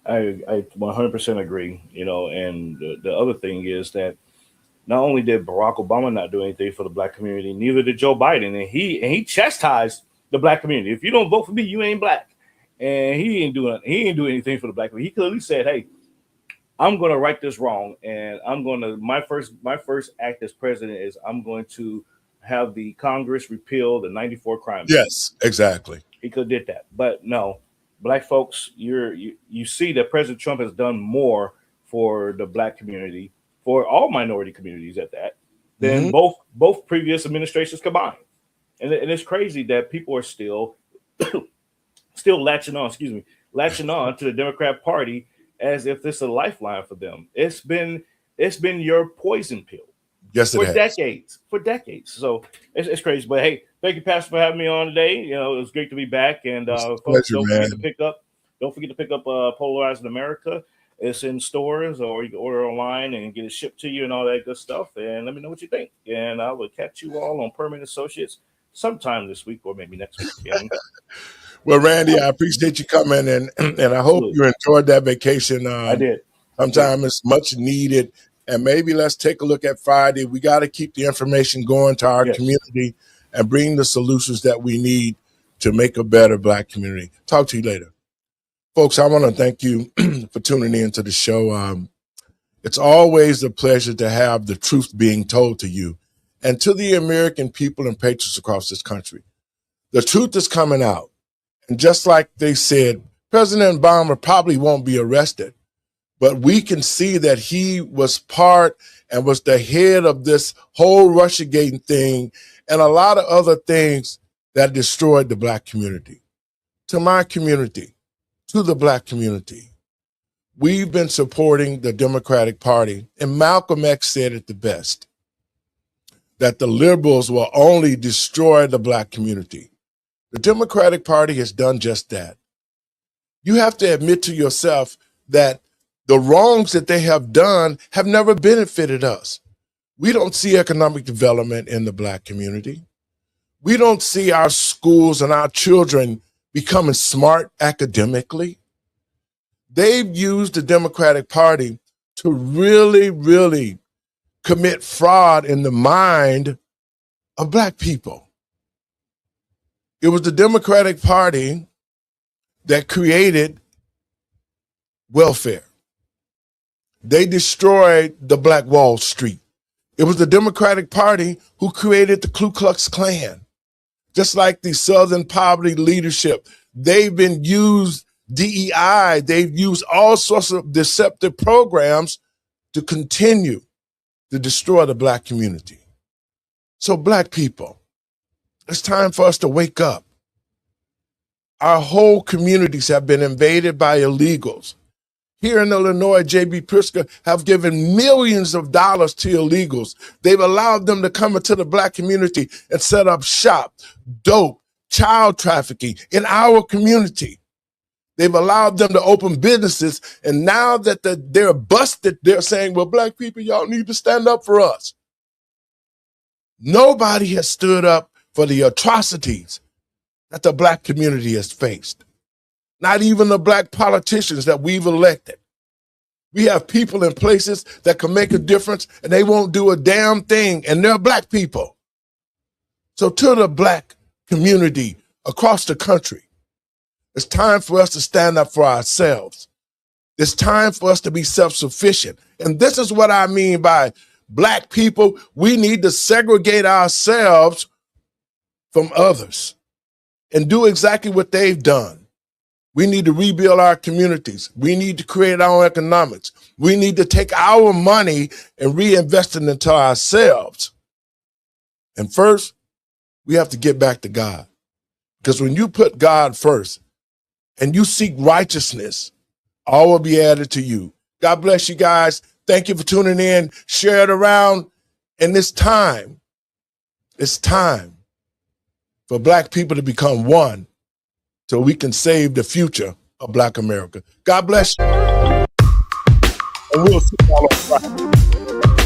I 100% agree. You know, and the other thing is that not only did Barack Obama not do anything for the Black community, neither did Joe Biden, and he chastised the Black community. If you don't vote for me, you ain't Black. And he ain't doing anything for the Black community. He clearly said, "Hey, I'm going to right this wrong, and I'm going to my first act as president is I'm going to have the Congress repeal the 94 crime bill." Yes, exactly. He could have did that, but no, Black folks, you see that President Trump has done more for the Black community, for all minority communities at that, than both previous administrations combined. And it's crazy that people are still latching on to the Democrat Party as if this is a lifeline for them. It's been your poison pill. Yes, for decades. So it's crazy. But hey, thank you, Pastor, for having me on today. You know, it was great to be back. And folks, don't forget to pick up Polarizing America. It's in stores, or you can order online and get it shipped to you and all that good stuff. And let me know what you think. And I will catch you all on Permanent Associates sometime this week or maybe next week. Well, Randy, I appreciate you coming, and I hope you enjoyed that vacation. I did. Sometimes it's much needed. And maybe let's take a look at Friday. We got to keep the information going to our community and bring the solutions that we need to make a better Black community. Talk to you later. Folks, I want to thank you for tuning in to the show. It's always a pleasure to have the truth being told to you and to the American people and patriots across this country. The truth is coming out. And just like they said, President Obama probably won't be arrested, but we can see that he was part and was the head of this whole Russiagate thing and a lot of other things that destroyed the Black community. To my community, to the Black community, we've been supporting the Democratic Party, and Malcolm X said it the best, that the liberals will only destroy the Black community. The Democratic Party has done just that. You have to admit to yourself that the wrongs that they have done have never benefited us. We don't see economic development in the Black community. We don't see our schools and our children becoming smart academically. They've used the Democratic Party to really, really commit fraud in the mind of Black people. It was the Democratic Party that created welfare. They destroyed the Black Wall Street. It was the Democratic Party who created the Ku Klux Klan. Just like the Southern Poverty Leadership, they've been used DEI, they've used all sorts of deceptive programs to continue to destroy the Black community. So Black people, it's time for us to wake up. Our whole communities have been invaded by illegals. Here in Illinois, J.B. Pritzker have given millions of dollars to illegals. They've allowed them to come into the Black community and set up shop, dope, child trafficking in our community. They've allowed them to open businesses, and now that they're busted, they're saying, well, Black people, y'all need to stand up for us. Nobody has stood up for the atrocities that the Black community has faced. Not even the Black politicians that we've elected. We have people in places that can make a difference, and they won't do a damn thing, and they're Black people. So to the Black community across the country, it's time for us to stand up for ourselves. It's time for us to be self-sufficient. And this is what I mean by Black people. We need to segregate ourselves from others and do exactly what they've done. We need to rebuild our communities. We need to create our own economics. We need to take our money and reinvest it into ourselves. And first, we have to get back to God. Because when you put God first and you seek righteousness, all will be added to you. God bless you guys. Thank you for tuning in. Share it around. And it's time for Black people to become one so we can save the future of Black America. God bless you. And we'll see y'all on Friday.